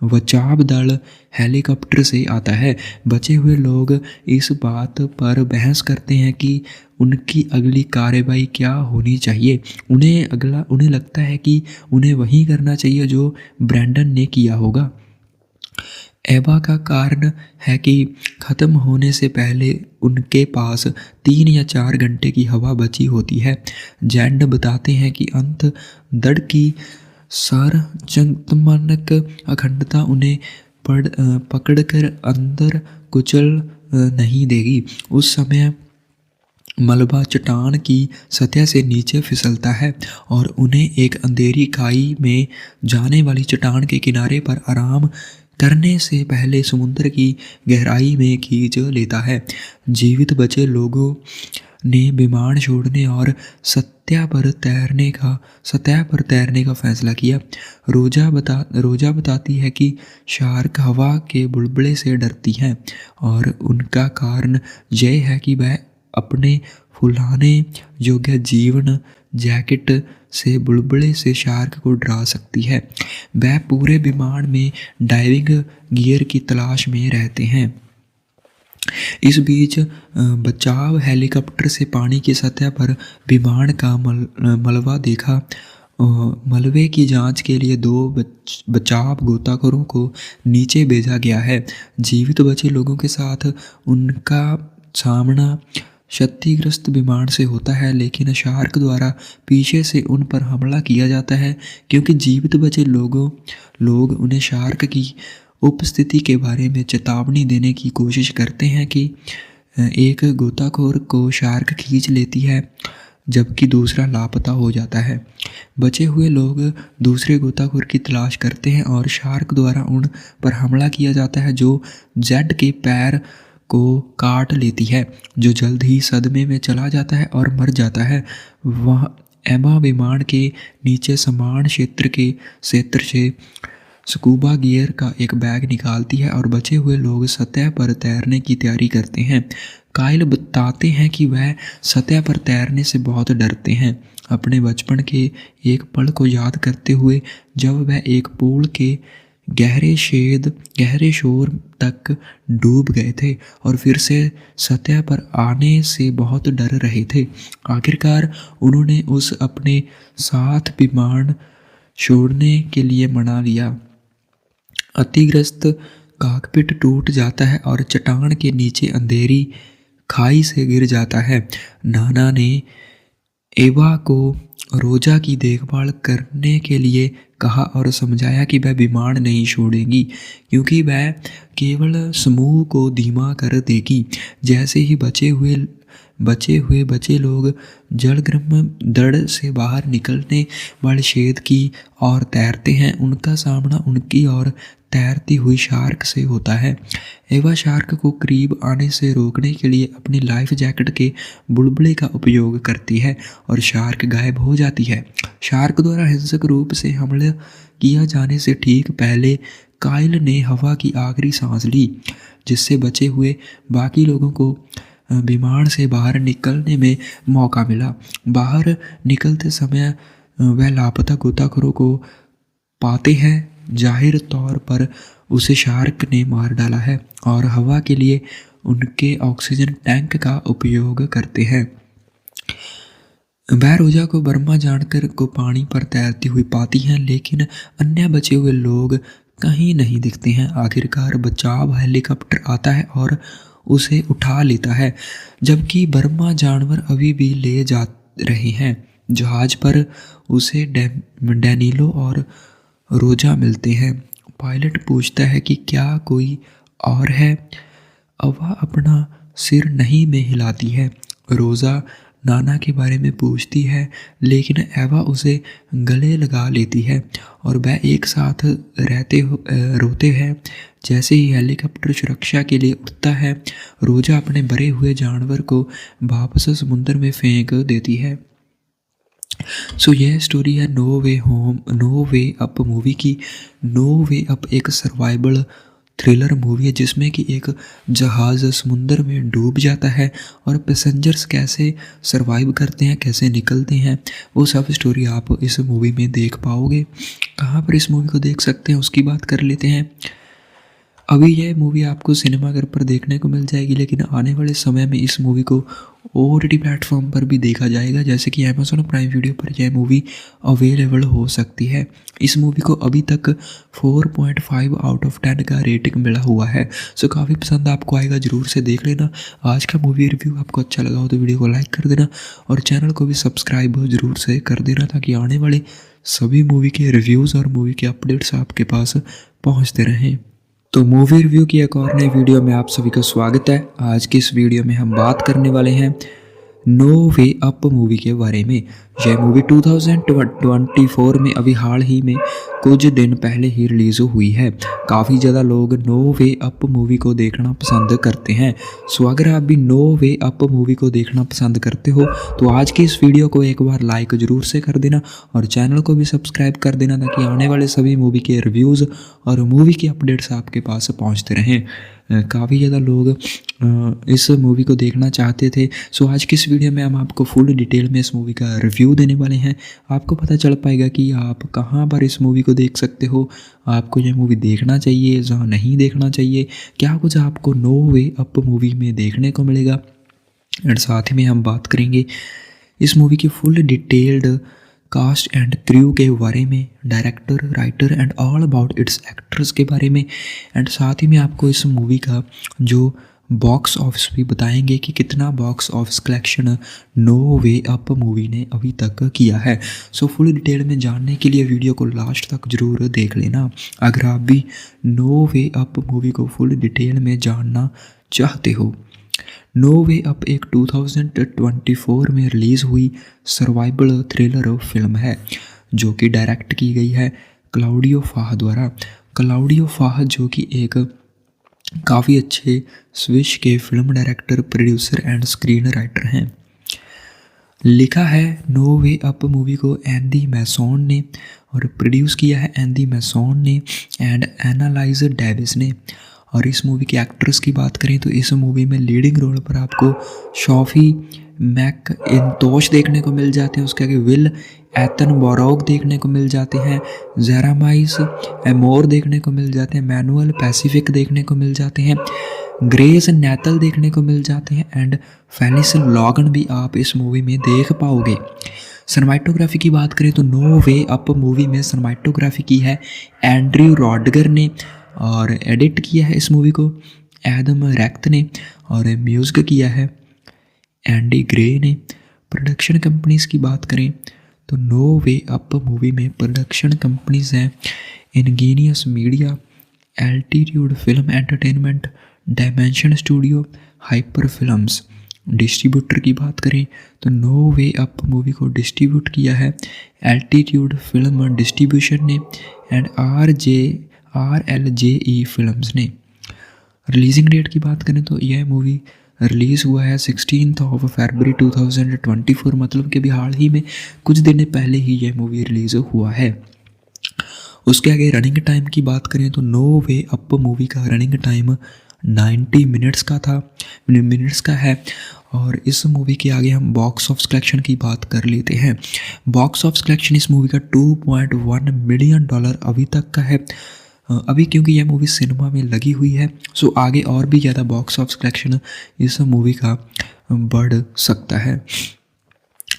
बचाव दल हेलीकॉप्टर से आता है। बचे हुए लोग इस बात पर बहस करते हैं कि उनकी अगली कार्रवाई क्या होनी चाहिए। उन्हें लगता है कि उन्हें वही करना चाहिए जो ब्रैंडन ने किया होगा। एबा का कारण है कि ख़त्म होने से पहले उनके पास 3 या 4 घंटे की हवा बची होती है। जैंड बताते हैं कि अंत दड़ की सार्वजनिक अखंडता उन्हें पकड़कर अंदर कुचल नहीं देगी। उस समय मलबा चट्टान की सतह से नीचे फिसलता है और उन्हें एक अंधेरी खाई में जाने वाली चट्टान के किनारे पर आराम करने से पहले समुद्र की गहराई में खींच लेता है। जीवित बचे लोगों ने विमान छोड़ने और सतह पर तैरने का फैसला किया। रोजा बताती है कि शार्क हवा के बुलबुले से डरती हैं और उनका कारण यह है कि वह अपने फुलाने योग्य जीवन जैकेट से बुलबुले से शार्क को डरा सकती है। वह पूरे विमान में डाइविंग गियर की तलाश में रहते हैं। इस बीच बचाव हेलीकॉप्टर से पानी की सतह पर विमान का मलबा देखा। मलबे की जांच के लिए 2 बचाव गोताखोरों को नीचे भेजा गया है। जीवित बचे लोगों के साथ उनका सामना क्षतिग्रस्त विमान से होता है, लेकिन शार्क द्वारा पीछे से उन पर हमला किया जाता है क्योंकि जीवित बचे लोग उन्हें शार्क की उपस्थिति के बारे में चेतावनी देने की कोशिश करते हैं कि एक गोताखोर को शार्क खींच लेती है जबकि दूसरा लापता हो जाता है। बचे हुए लोग दूसरे गोताखोर की तलाश करते हैं और शार्क द्वारा उन पर हमला किया जाता है जो जेड के पैर को काट लेती है, जो जल्द ही सदमे में चला जाता है और मर जाता है। वह एमा विमान के नीचे समान क्षेत्र से स्कूबा गियर का एक बैग निकालती है और बचे हुए लोग सतह पर तैरने की तैयारी करते हैं। काइल बताते हैं कि वह सतह पर तैरने से बहुत डरते हैं, अपने बचपन के एक पल को याद करते हुए जब वह एक पूल के गहरे शोर तक डूब गए थे और फिर से सतह पर आने से बहुत डर रहे थे। आखिरकार उन्होंने उस अपने साथ विमान छोड़ने के लिए मना लिया। अतिग्रस्त कॉकपिट टूट जाता है और चट्टान के नीचे अंधेरी खाई से गिर जाता है। नाना ने एवा को रोजा की देखभाल करने के लिए कहा और समझाया कि वह बीमार नहीं छोड़ेगी क्योंकि वह केवल समूह को धीमा कर देगी। जैसे ही बचे लोग जलग्रम दड़ से बाहर निकलने वाले छेद की ओर तैरते हैं, उनका सामना उनकी ओर तैरती हुई शार्क से होता है। एवा शार्क को करीब आने से रोकने के लिए अपनी लाइफ जैकेट के बुलबुले का उपयोग करती है और शार्क गायब हो जाती है। शार्क द्वारा हिंसक रूप से हमला किया जाने से ठीक पहले काइल ने हवा की आखिरी सांस ली, जिससे बचे हुए बाकी लोगों को विमान से बाहर निकलने में मौका मिला। बाहर निकलते समय वह लापता गोताखोरों को पाते हैं। जाहिर तौर पर उसे शार्क ने मार डाला है और हवा के लिए उनके ऑक्सीजन टैंक का उपयोग करते हैं। वह रोजा को बर्मा जानकर को पानी पर तैरती हुई पाती हैं, लेकिन अन्य बचे हुए लोग कहीं नहीं दिखते हैं। आखिरकार बचाव हेलीकॉप्टर आता है और उसे उठा लेता है, जबकि बर्मा जानवर अभी भी ले जा रहे हैं। जहाज पर उसे डैनिलो और रोजा मिलते हैं। पायलट पूछता है कि क्या कोई और है। अवा अपना सिर नहीं में हिलाती है। रोजा नाना के बारे में पूछती है, लेकिन एवा उसे गले लगा लेती है और वह एक साथ रोते हैं। जैसे ही हेलीकॉप्टर सुरक्षा के लिए उठता है, रोजा अपने मरे हुए जानवर को वापस समुद्र में फेंक देती है। सो यह स्टोरी है नो वे अप मूवी की। नो वे अप एक सर्वाइवल थ्रिलर मूवी है जिसमें कि एक जहाज़ समुद्र में डूब जाता है और पैसेंजर्स कैसे सरवाइव करते हैं, कैसे निकलते हैं, वो सब स्टोरी आप इस मूवी में देख पाओगे। कहाँ पर इस मूवी को देख सकते हैं उसकी बात कर लेते हैं। अभी यह मूवी आपको सिनेमाघर पर देखने को मिल जाएगी, लेकिन आने वाले समय में इस मूवी को OTT प्लेटफॉर्म पर भी देखा जाएगा, जैसे कि Amazon प्राइम वीडियो पर यह मूवी अवेलेबल हो सकती है। इस मूवी को अभी तक 4.5 आउट ऑफ 10 का रेटिंग मिला हुआ है। सो काफ़ी पसंद आपको आएगा, ज़रूर से देख लेना। आज का मूवी रिव्यू आपको अच्छा लगा हो तो वीडियो को लाइक कर देना और चैनल को भी सब्सक्राइब ज़रूर से कर देना, ताकि आने वाले सभी मूवी के रिव्यूज़ और मूवी के अपडेट्स आपके पास पहुँचते रहें। तो मूवी रिव्यू की एक और नई वीडियो में आप सभी का स्वागत है। आज की इस वीडियो में हम बात करने वाले हैं नो वे अप मूवी के बारे में। यह मूवी 2024 में अभी हाल ही में कुछ दिन पहले ही रिलीज़ हुई है। काफ़ी ज़्यादा लोग नो वे अप मूवी को देखना पसंद करते हैं। सो अगर आप भी नो वे अप मूवी को देखना पसंद करते हो तो आज की इस वीडियो को एक बार लाइक ज़रूर से कर देना और चैनल को भी सब्सक्राइब कर देना, ताकि आने वाले सभी मूवी के रिव्यूज़ और मूवी के अपडेट्स आपके पास पहुँचते रहें। काफ़ी ज़्यादा लोग इस मूवी को देखना चाहते थे। सो आज की इस वीडियो में हम आपको फुल डिटेल में इस मूवी का रिव्यू देने वाले हैं। आपको पता चल पाएगा कि आप कहां पर इस मूवी को देख सकते हो, आपको यह मूवी देखना चाहिए या नहीं देखना चाहिए, क्या कुछ आपको नो वे अप मूवी में देखने को मिलेगा। और साथ ही में हम बात करेंगे इस मूवी की full detailed cast and crew के बारे में, director, writer and all about its actors के बारे में। एंड साथ ही में आपको इस मूवी का जो बॉक्स ऑफिस भी बताएंगे कि कितना box office collection no way up movie ने अभी तक किया है। सो फुल डिटेल में जानने के लिए वीडियो को लास्ट तक ज़रूर देख लेना, अगर आप भी नो वे अप मूवी को फुल डिटेल में जानना चाहते हो। नो वे अप एक 2024 में रिलीज़ हुई सर्वाइवल थ्रिलर फिल्म है, जो कि डायरेक्ट की गई है क्लाउडियो फाह द्वारा। क्लाउडियो फाह जो कि एक काफ़ी अच्छे स्विस के film director, producer and screen writer हैं। लिखा है नो वे अप मूवी को एंडी मैसोन ने और प्रोड्यूस किया है एंडी मैसोन ने एंड एनालाइज डेविस ने। और इस मूवी के एक्ट्रेस की बात करें तो इस मूवी में लीडिंग रोल पर आपको शॉफी मैकइंटोश देखने को मिल जाते हैं, उसके आगे विल एटनबरोग देखने को मिल जाते हैं, जेरामाइस एमोर देखने को मिल जाते हैं, मैनुअल पैसिफिक देखने को मिल जाते हैं, ग्रेस नैथल देखने को मिल जाते हैं एंड फेलिस लॉगन भी आप इस मूवी में देख पाओगे। सिनेमैटोग्राफी की बात करें तो नो वे अप मूवी में सिनेमैटोग्राफी की है एंड्रयू रॉडगर ने और एडिट किया है इस मूवी को एडम रैक्ट ने और म्यूजिक किया है एंडी ग्रे ने। प्रोडक्शन कंपनीज की बात करें तो नो वे अप मूवी में प्रोडक्शन कंपनीज हैं Ingenious Media, Altitude Film Entertainment, Dimension Studio, Hyper Films. Distributor की बात करें तो नो वे अप मूवी को डिस्ट्रीब्यूट किया है एल्टीट्यूड फिल्म डिस्ट्रीब्यूशन ने एंड RLJE फिल्म्स ने। रिलीजिंग डेट की बात करें तो यह मूवी रिलीज़ हुआ है 16 फरवरी 2024, मतलब कि अभी हाल ही में कुछ दिन पहले ही यह मूवी रिलीज़ हुआ है। उसके आगे रनिंग टाइम की बात करें तो नो वे अप मूवी का रनिंग टाइम 90 मिनट्स का है। और इस मूवी के आगे हम बॉक्स ऑफिस कलेक्शन की बात कर लेते हैं। बॉक्स ऑफिस कलेक्शन इस मूवी का $2.1 मिलियन अभी तक का है। अभी क्योंकि यह मूवी सिनेमा में लगी हुई है सो आगे और भी ज़्यादा बॉक्स ऑफिस कलेक्शन इस मूवी का बढ़ सकता है।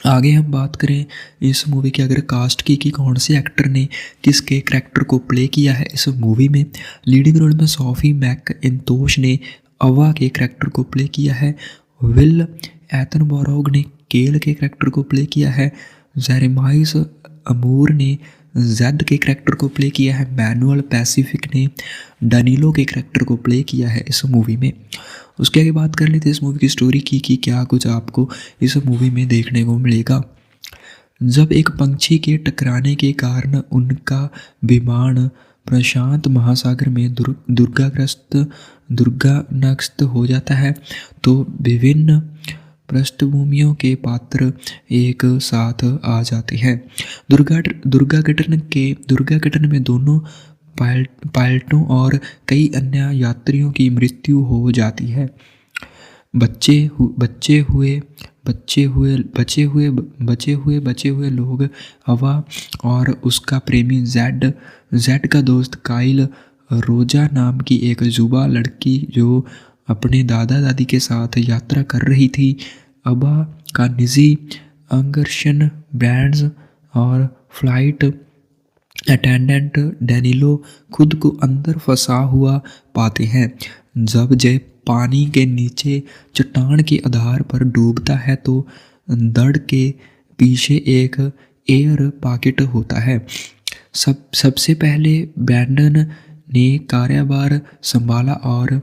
आगे हम बात करें इस मूवी के अगर कास्ट की कि कौन से एक्टर ने किसके करैक्टर को प्ले किया है इस मूवी में। लीडिंग रोल में सोफी मैकइंटोश ने अवा के करैक्टर को प्ले किया है। विल एथनबरोग ने केल के करैक्टर को प्ले किया है। जेरेमाइस अमूर ने जेड के करैक्टर को प्ले किया है। मैनुअल पैसिफिक ने डानिलो के करैक्टर को प्ले किया है इस मूवी में। उसके आगे बात कर लेते हैं इस मूवी की स्टोरी की कि क्या कुछ आपको इस मूवी में देखने को मिलेगा। जब एक पंछी के टकराने के कारण उनका विमान प्रशांत महासागर में दुर्घटनाग्रस्त हो जाता है तो विभिन्न पृष्ठभूमियों के पात्र एक साथ आ जाते हैं। दुर्घटना में दोनों पायलटों और कई अन्य यात्रियों की मृत्यु हो जाती है। बचे हुए लोग अवा और उसका प्रेमी जेड का दोस्त काइल, रोजा नाम की एक युवा लड़की जो अपने दादा दादी के साथ यात्रा कर रही थी, अबा का निजी अंगरक्षण बैंड्स और फ्लाइट अटेंडेंट डैनिलो खुद को अंदर फंसा हुआ पाते हैं। जब जय पानी के नीचे चट्टान के आधार पर डूबता है तो दड़ के पीछे एक एयर पॉकेट होता है। सबसे पहले ब्रैंडन ने कार्यभार संभाला और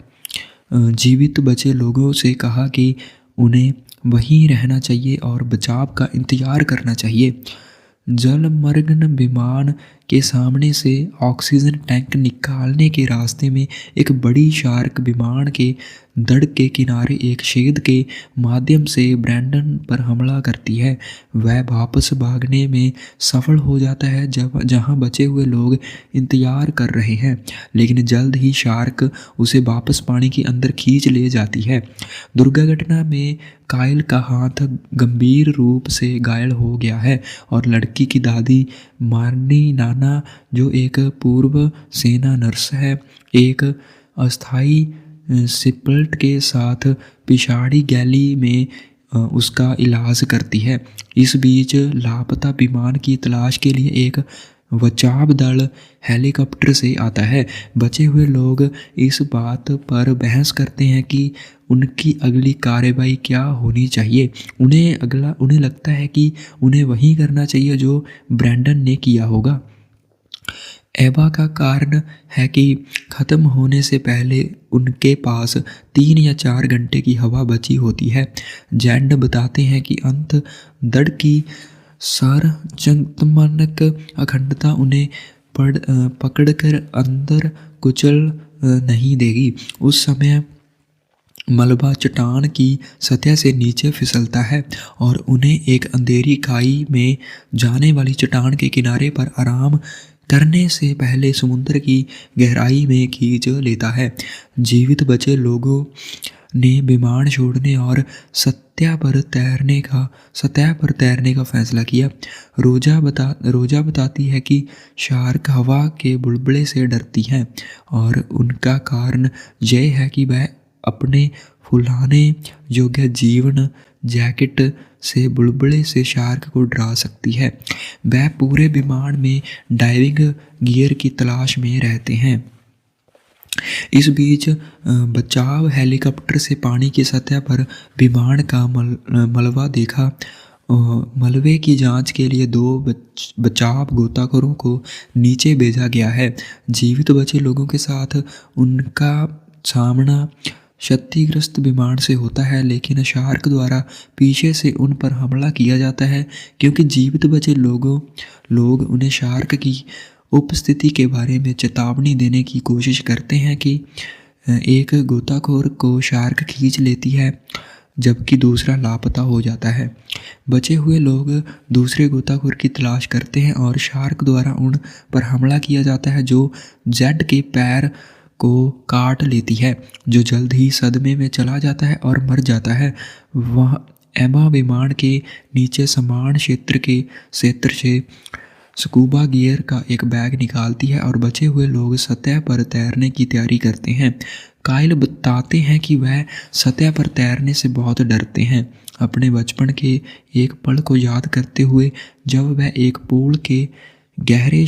जीवित बचे लोगों से कहा कि उन्हें वहीं रहना चाहिए और बचाव का इंतजार करना चाहिए। जलमग्न विमान के सामने से ऑक्सीजन टैंक निकालने के रास्ते में एक बड़ी शार्क विमान के धड़ के किनारे एक छेद के माध्यम से ब्रैंडन पर हमला करती है। वह वापस भागने में सफल हो जाता है जहां बचे हुए लोग इंतजार कर रहे हैं, लेकिन जल्द ही शार्क उसे वापस पानी के अंदर खींच ले जाती है। दुर्घटना में काइल का हाथ गंभीर रूप से घायल हो गया है और लड़की की दादी मार्नी नाना, जो एक पूर्व सेना नर्स है, एक अस्थायी सिपल्ट के साथ पिछाड़ी गैली में उसका इलाज करती है। इस बीच लापता विमान की तलाश के लिए एक बचाव दल हेलीकॉप्टर से आता है। बचे हुए लोग इस बात पर बहस करते हैं कि उनकी अगली कार्रवाई क्या होनी चाहिए। उन्हें लगता है कि उन्हें वही करना चाहिए जो ब्रैंडन ने किया होगा। एबा का कारण है कि ख़त्म होने से पहले उनके पास 3 या 4 घंटे की हवा बची होती है। जैंड बताते हैं कि अंत दड़ की सार्वजनिक अखंडता उन्हें पकड़कर अंदर कुचल नहीं देगी। उस समय मलबा चट्टान की सतह से नीचे फिसलता है और उन्हें एक अंधेरी खाई में जाने वाली चट्टान के किनारे पर आराम करने से पहले समुद्र की गहराई में खींच लेता है। जीवित बचे लोगों ने विमान छोड़ने और सतह पर तैरने का फैसला किया। रोजा बताती है कि शार्क हवा के बुलबुले से डरती हैं और उनका कारण यह है कि वह अपने फुलाने योग्य जीवन जैकेट से बुलबुले से शार्क को डरा सकती है। वह पूरे विमान में डाइविंग गियर की तलाश में रहते हैं। इस बीच बचाव हेलीकॉप्टर से पानी की सतह पर विमान का मलबा देखा। मलबे की जांच के लिए 2 बचाव गोताखोरों को नीचे भेजा गया है। जीवित बचे लोगों के साथ उनका सामना क्षतिग्रस्त विमान से होता है, लेकिन शार्क द्वारा पीछे से उन पर हमला किया जाता है। क्योंकि जीवित बचे लोग उन्हें शार्क की उपस्थिति के बारे में चेतावनी देने की कोशिश करते हैं कि एक गोताखोर को शार्क खींच लेती है, जबकि दूसरा लापता हो जाता है। बचे हुए लोग दूसरे गोताखोर की तलाश करते हैं और शार्क द्वारा उन पर हमला किया जाता है, जो जेड के पैर को काट लेती है, जो जल्द ही सदमे में चला जाता है और मर जाता है। वह एमा विमान के नीचे समान क्षेत्र से स्कूबा गियर का एक बैग निकालती है और बचे हुए लोग सतह पर तैरने की तैयारी करते हैं। काइल बताते हैं कि वह सतह पर तैरने से बहुत डरते हैं, अपने बचपन के एक पल को याद करते हुए जब वह एक पूल के गहरे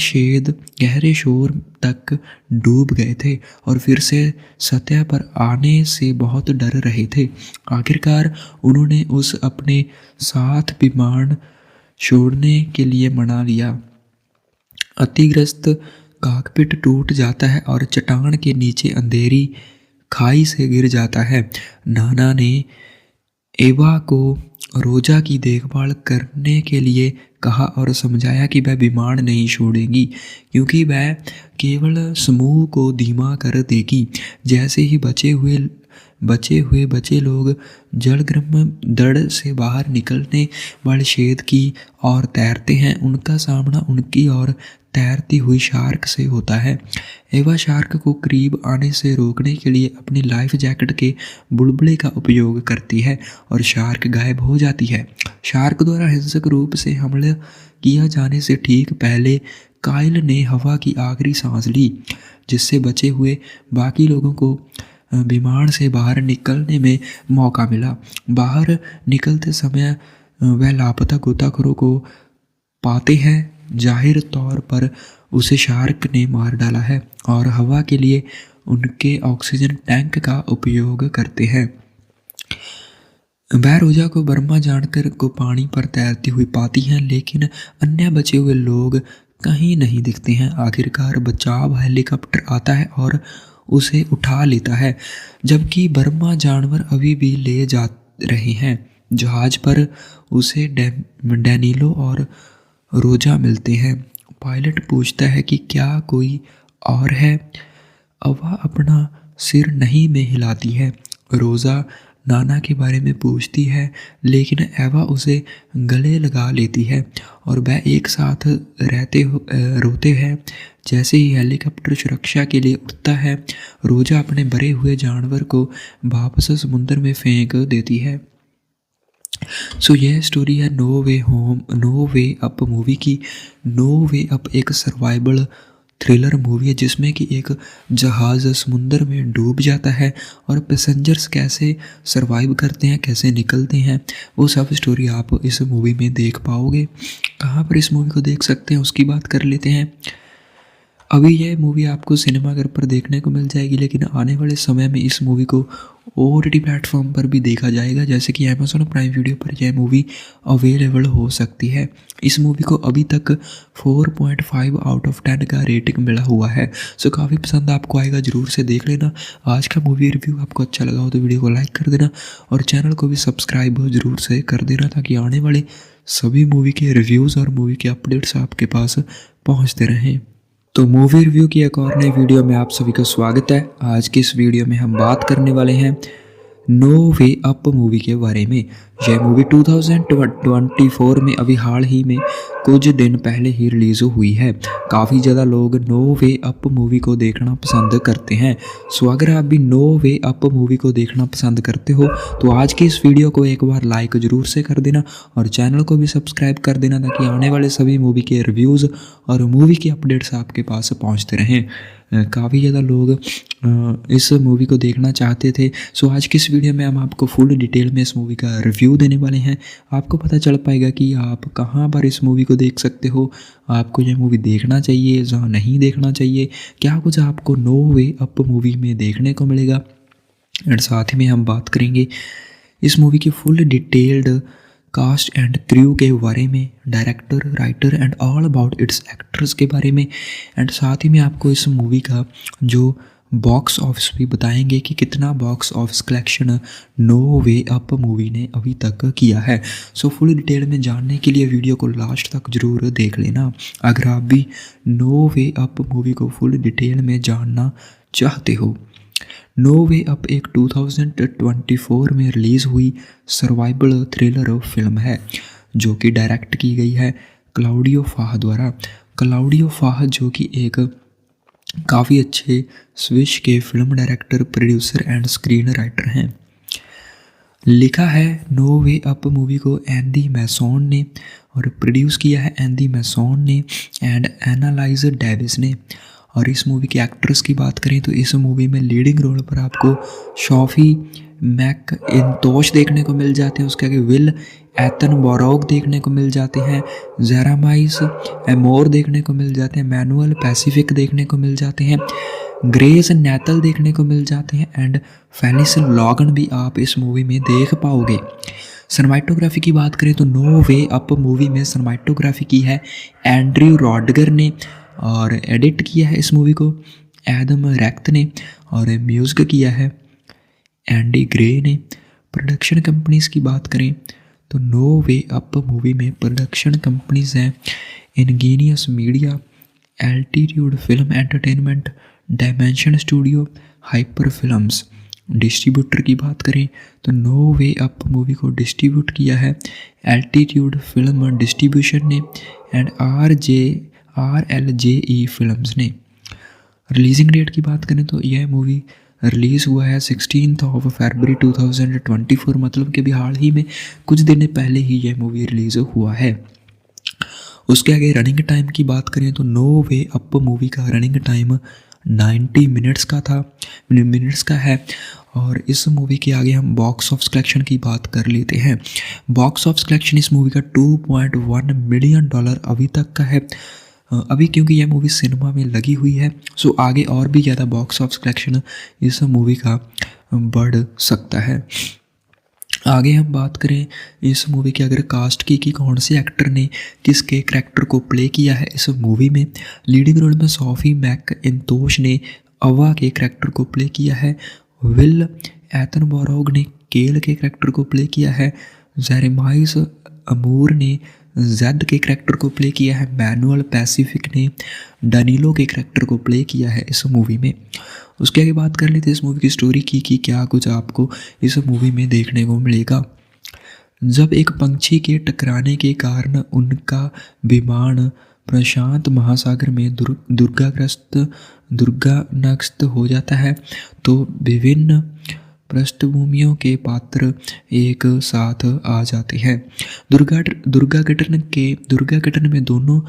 शोर तक डूब गए थे और फिर से सतह पर आने से बहुत डर रहे थे। आखिरकार उन्होंने उस अपने साथ विमान छोड़ने के लिए मना लिया। अतिग्रस्त कॉकपिट टूट जाता है और चट्टान के नीचे अंधेरी खाई से गिर जाता है। नाना ने एवा को रोजा की देखभाल करने के लिए कहा और समझाया कि वह विमान नहीं छोड़ेगी, क्योंकि वह केवल समूह को धीमा कर देगी। जैसे ही बचे लोग जलग्रम दड़ से बाहर निकलने वाले छेद की ओर तैरते हैं, उनका सामना उनकी ओर तैरती हुई शार्क से होता है। एवा शार्क को करीब आने से रोकने के लिए अपनी लाइफ जैकेट के बुलबुले का उपयोग करती है और शार्क गायब हो जाती है। शार्क द्वारा हिंसक रूप से हमला किया जाने से ठीक पहले काइल ने हवा की आखिरी सांस ली, जिससे बचे हुए बाकी लोगों को विमान से बाहर निकलने में मौका मिला। बाहर निकलते समय वह लापता गोताखोरों को पाते हैं। जाहिर तौर पर उसे शार्क ने मार डाला है और हवा के लिए उनके ऑक्सीजन टैंक का उपयोग करते हैं। वह रोजा को बर्मा जानकर को पानी पर तैरती हुई पाती हैं, लेकिन अन्य बचे हुए लोग कहीं नहीं दिखते हैं। आखिरकार बचाव हेलीकॉप्टर आता है और उसे उठा लेता है, जबकि बर्मा जानवर अभी भी ले जा रहे हैं। जहाज पर उसे डैनिलो और रोजा मिलते हैं। पायलट पूछता है कि क्या कोई और है। अवा अपना सिर नहीं में हिलाती है। रोजा नाना के बारे में पूछती है, लेकिन एवा उसे गले लगा लेती है और वह एक साथ रोते हैं। जैसे ही हेलीकॉप्टर सुरक्षा के लिए उठता है, रोजा अपने मरे हुए जानवर को वापस समुद्र में फेंक देती है। सो यह स्टोरी है नो वे अप मूवी की। नो वे अप एक सर्वाइवल थ्रिलर मूवी है, जिसमें कि एक जहाज़ समुंदर में डूब जाता है और पैसेंजर्स कैसे सरवाइव करते हैं, कैसे निकलते हैं, वो सब स्टोरी आप इस मूवी में देख पाओगे। कहाँ पर इस मूवी को देख सकते हैं उसकी बात कर लेते हैं। अभी यह मूवी आपको सिनेमाघर पर देखने को मिल जाएगी, लेकिन आने वाले समय में इस मूवी को OTT प्लेटफॉर्म पर भी देखा जाएगा, जैसे कि Amazon प्राइम वीडियो पर यह मूवी अवेलेबल हो सकती है। इस मूवी को अभी तक 4.5 आउट ऑफ 10 का रेटिंग मिला हुआ है। सो काफ़ी पसंद आपको आएगा, ज़रूर से देख लेना। आज का मूवी रिव्यू आपको अच्छा लगा हो तो वीडियो को लाइक कर देना और चैनल को भी सब्सक्राइब ज़रूर से कर देना, ताकि आने वाले सभी मूवी के रिव्यूज़ और मूवी के अपडेट्स आपके पास पहुँचते रहें। तो मूवी रिव्यू की एक और नई वीडियो में आप सभी का स्वागत है। आज की इस वीडियो में हम बात करने वाले हैं नो वे अप मूवी के बारे में। यह मूवी 2024 में अभी हाल ही में कुछ दिन पहले ही रिलीज़ हुई है। काफ़ी ज़्यादा लोग नो वे अप मूवी को देखना पसंद करते हैं। सो अगर आप भी नो वे अप मूवी को देखना पसंद करते हो तो आज की इस वीडियो को एक बार लाइक ज़रूर से कर देना और चैनल को भी सब्सक्राइब कर देना, ताकि आने वाले सभी मूवी के रिव्यूज़ और मूवी के अपडेट्स आपके पास पहुँचते रहें। काफ़ी ज़्यादा लोग इस मूवी को देखना चाहते थे। सो आज की इस वीडियो में हम आपको फुल डिटेल में इस मूवी का रिव्यू देने वाले हैं। आपको पता चल पाएगा कि आप कहाँ पर इस मूवी को देख सकते हो, आपको यह मूवी देखना चाहिए या नहीं देखना चाहिए, क्या कुछ आपको नो वे अप मूवी में देखने को मिलेगा। एंड साथ ही में हम बात करेंगे इस मूवी की full detailed cast and crew के बारे में, director, writer and all about its actors के बारे में। एंड साथ ही में आपको इस मूवी का जो बॉक्स ऑफिस भी बताएंगे कि कितना box office collection no way up movie ने अभी तक किया है। सो फुल डिटेल में जानने के लिए वीडियो को लास्ट तक ज़रूर देख लेना अगर आप भी नो वे अप मूवी को फुल डिटेल में जानना चाहते हो। नो वे अप एक 2024 में रिलीज़ हुई सर्वाइवल थ्रिलर फिल्म है जो कि डायरेक्ट की गई है क्लाउडियो फाह द्वारा। क्लाउडियो फाह जो कि एक काफ़ी अच्छे स्विस के film director, producer and screen writer हैं। लिखा है नो वे अप मूवी को एंडी मैसॉन ने और प्रोड्यूस किया है एंडी मैसॉन ने एंड एनालाइज डेविस ने। और इस मूवी के एक्ट्रेस की बात करें तो इस मूवी में लीडिंग रोल पर आपको शॉफी मैकइंटोश देखने को मिल जाते हैं, उसके आगे विल एटनबरोग देखने को मिल जाते हैं, जेरामाइस एमोर देखने को मिल जाते हैं, मैनुअल पैसिफिक देखने को मिल जाते हैं, ग्रेस नैथल देखने को मिल जाते हैं एंड फेलिस लॉगन भी आप इस मूवी में देख पाओगे। सिनेमाटोग्राफी की बात करें तो नो वे अप मूवी में सिनेमाटोग्राफी की है एंड्रयू रॉडगर ने और एडिट किया है इस मूवी को एडम रैक्ट ने और म्यूजिक किया है एंडी ग्रे ने। प्रोडक्शन कंपनीज की बात करें तो नो वे अप मूवी में प्रोडक्शन कंपनीज हैं Ingenious Media, Altitude Film Entertainment, Dimension Studio, Hyper Films. Distributor की बात करें तो नो वे अप मूवी को डिस्ट्रीब्यूट किया है एल्टीट्यूड फिल्म डिस्ट्रीब्यूशन ने एंड RLJE फिल्म्स ने। रिलीजिंग डेट की बात करें तो यह मूवी रिलीज़ हुआ है 16 फरवरी 2024, मतलब कि अभी हाल ही में कुछ दिन पहले ही यह मूवी रिलीज़ हुआ है। उसके आगे रनिंग टाइम की बात करें तो नो वे अप मूवी का रनिंग टाइम 90 मिनट्स का है। और इस मूवी के आगे हम बॉक्स ऑफिस कलेक्शन की बात कर लेते हैं। बॉक्स ऑफिस कलेक्शन इस मूवी का $2.1 मिलियन अभी तक का है। अभी क्योंकि यह मूवी सिनेमा में लगी हुई है सो आगे और भी ज़्यादा बॉक्स ऑफिस कलेक्शन इस मूवी का बढ़ सकता है। आगे हम बात करें इस मूवी के अगर कास्ट की कौन से एक्टर ने किसके करैक्टर को प्ले किया है इस मूवी में। लीडिंग रोल में सोफी मैकइंटोश ने अवा के करैक्टर को प्ले किया है, विल एटनबरोग ने केल के करैक्टर को प्ले किया है, जेरेमाइस अमूर ने जेड के करैक्टर को प्ले किया है, मैनुअल पैसिफिक ने डानिलो के करैक्टर को प्ले किया है इस मूवी में। उसके आगे बात कर लेते हैं इस मूवी की स्टोरी की कि क्या कुछ आपको इस मूवी में देखने को मिलेगा। जब एक पंछी के टकराने के कारण उनका विमान प्रशांत महासागर में दुर्घटनाग्रस्त हो जाता है तो विभिन्न पृष्ठभूमियों के पात्र एक साथ आ जाते हैं। दुर्घटना में दोनों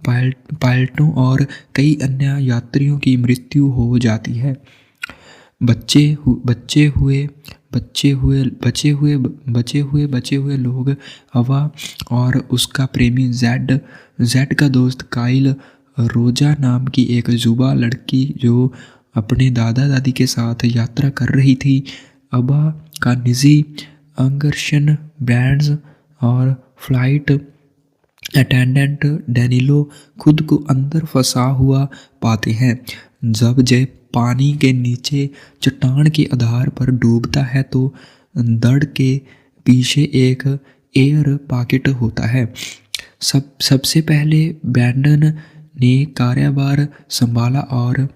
पायलटों और कई अन्य यात्रियों की मृत्यु हो जाती है। बचे हुए लोग अवा और उसका प्रेमी जेड का दोस्त काइल, रोजा नाम की एक युवा लड़की जो अपने दादा दादी के साथ यात्रा कर रही थी, अबा का निजी अंगरक्षण बैंड्स और फ्लाइट अटेंडेंट डैनिलो खुद को अंदर फंसा हुआ पाते हैं। जब जय पानी के नीचे चट्टान के आधार पर डूबता है तो दड़ के पीछे एक एयर पॉकेट होता है। सबसे पहले ब्रैंडन ने कार्यभार संभाला और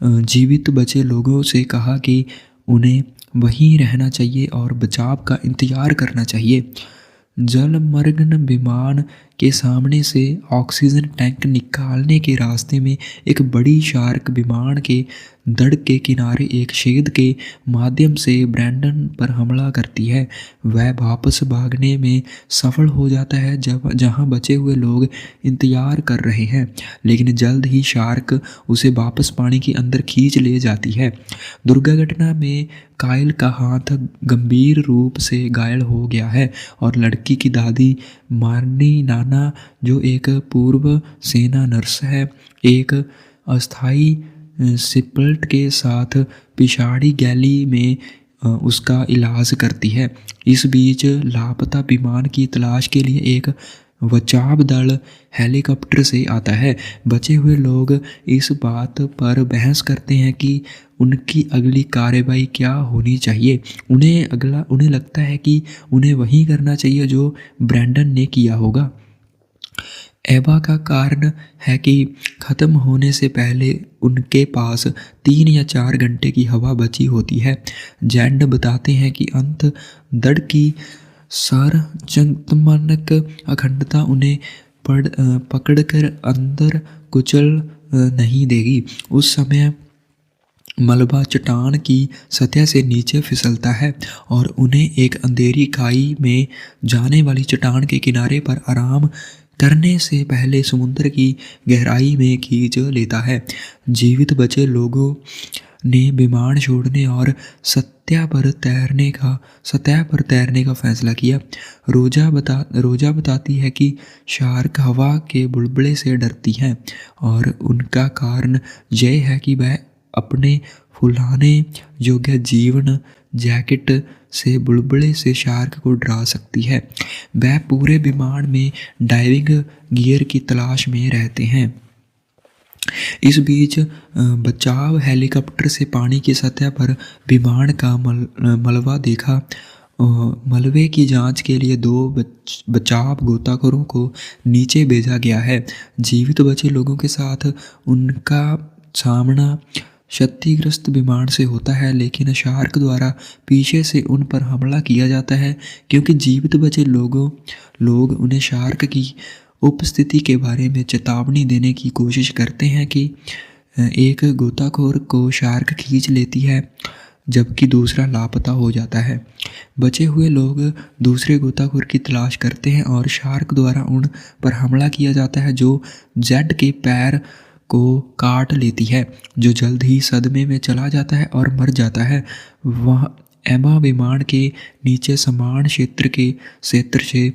जीवित बचे लोगों से कहा कि उन्हें वहीं रहना चाहिए और बचाव का इंतजार करना चाहिए। जलमग्न विमान के सामने से ऑक्सीजन टैंक निकालने के रास्ते में एक बड़ी शार्क विमान के धड़ के किनारे एक छेद के माध्यम से ब्रैंडन पर हमला करती है। वह वापस भागने में सफल हो जाता है जहां बचे हुए लोग इंतजार कर रहे हैं, लेकिन जल्द ही शार्क उसे वापस पानी के अंदर खींच ले जाती है। दुर्घटना में काइल का हाथ गंभीर रूप से घायल हो गया है और लड़की की दादी मार्नी नाना, जो एक पूर्व सेना नर्स है, एक अस्थायी सिपल्ट के साथ पिछाड़ी गैली में उसका इलाज करती है। इस बीच लापता विमान की तलाश के लिए एक बचाव दल हेलीकॉप्टर से आता है। बचे हुए लोग इस बात पर बहस करते हैं कि उनकी अगली कार्रवाई क्या होनी चाहिए। उन्हें लगता है कि उन्हें वही करना चाहिए जो ब्रैंडन ने किया होगा। एवा का कारण है कि ख़त्म होने से पहले उनके पास 3 या 4 घंटे की हवा बची होती है। जैंड बताते हैं कि अंत दड़ की सार्वजनिक अखंडता उन्हें पकड़कर अंदर कुचल नहीं देगी। उस समय मलबा चट्टान की सतह से नीचे फिसलता है और उन्हें एक अंधेरी खाई में जाने वाली चट्टान के किनारे पर आराम करने से पहले समुद्र की गहराई में खींच लेता है। जीवित बचे लोगों ने विमान छोड़ने और सतह पर तैरने का फैसला किया। रोजा बताती है कि शार्क हवा के बुलबुले से डरती हैं और उनका कारण यह है कि वह अपने फुलाने योग्य जीवन जैकेट से बुलबुले से शार्क को डरा सकती है। वह पूरे विमान में डाइविंग गियर की तलाश में रहते हैं। इस बीच बचाव हेलीकॉप्टर से पानी की सतह पर विमान का मलबा देखा। मलबे की जांच के लिए 2 बचाव गोताखोरों को नीचे भेजा गया है। जीवित बचे लोगों के साथ उनका सामना क्षतिग्रस्त विमान से होता है, लेकिन शार्क द्वारा पीछे से उन पर हमला किया जाता है। क्योंकि जीवित बचे लोग उन्हें शार्क की उपस्थिति के बारे में चेतावनी देने की कोशिश करते हैं कि एक गोताखोर को शार्क खींच लेती है जबकि दूसरा लापता हो जाता है। बचे हुए लोग दूसरे गोताखोर की तलाश करते हैं और शार्क द्वारा उन पर हमला किया जाता है, जो जेड के पैर को काट लेती है, जो जल्द ही सदमे में चला जाता है और मर जाता है। वह एमा विमान के नीचे समान क्षेत्र से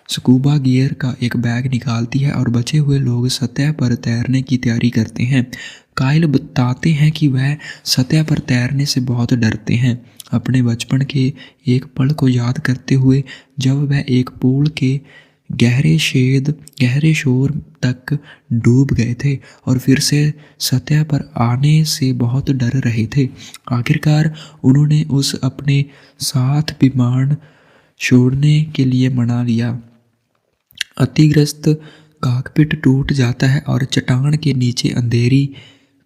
स्कूबा गियर का एक बैग निकालती है और बचे हुए लोग सतह पर तैरने की तैयारी करते हैं। काइल बताते हैं कि वह सतह पर तैरने से बहुत डरते हैं, अपने बचपन के एक पल को याद करते हुए जब वह एक पूल के गहरे शोर तक डूब गए थे और फिर से सतह पर आने से बहुत डर रहे थे। आखिरकार उन्होंने उस अपने साथ विमान छोड़ने के लिए मना लिया। अतिग्रस्त कॉकपिट टूट जाता है और चट्टान के नीचे अंधेरी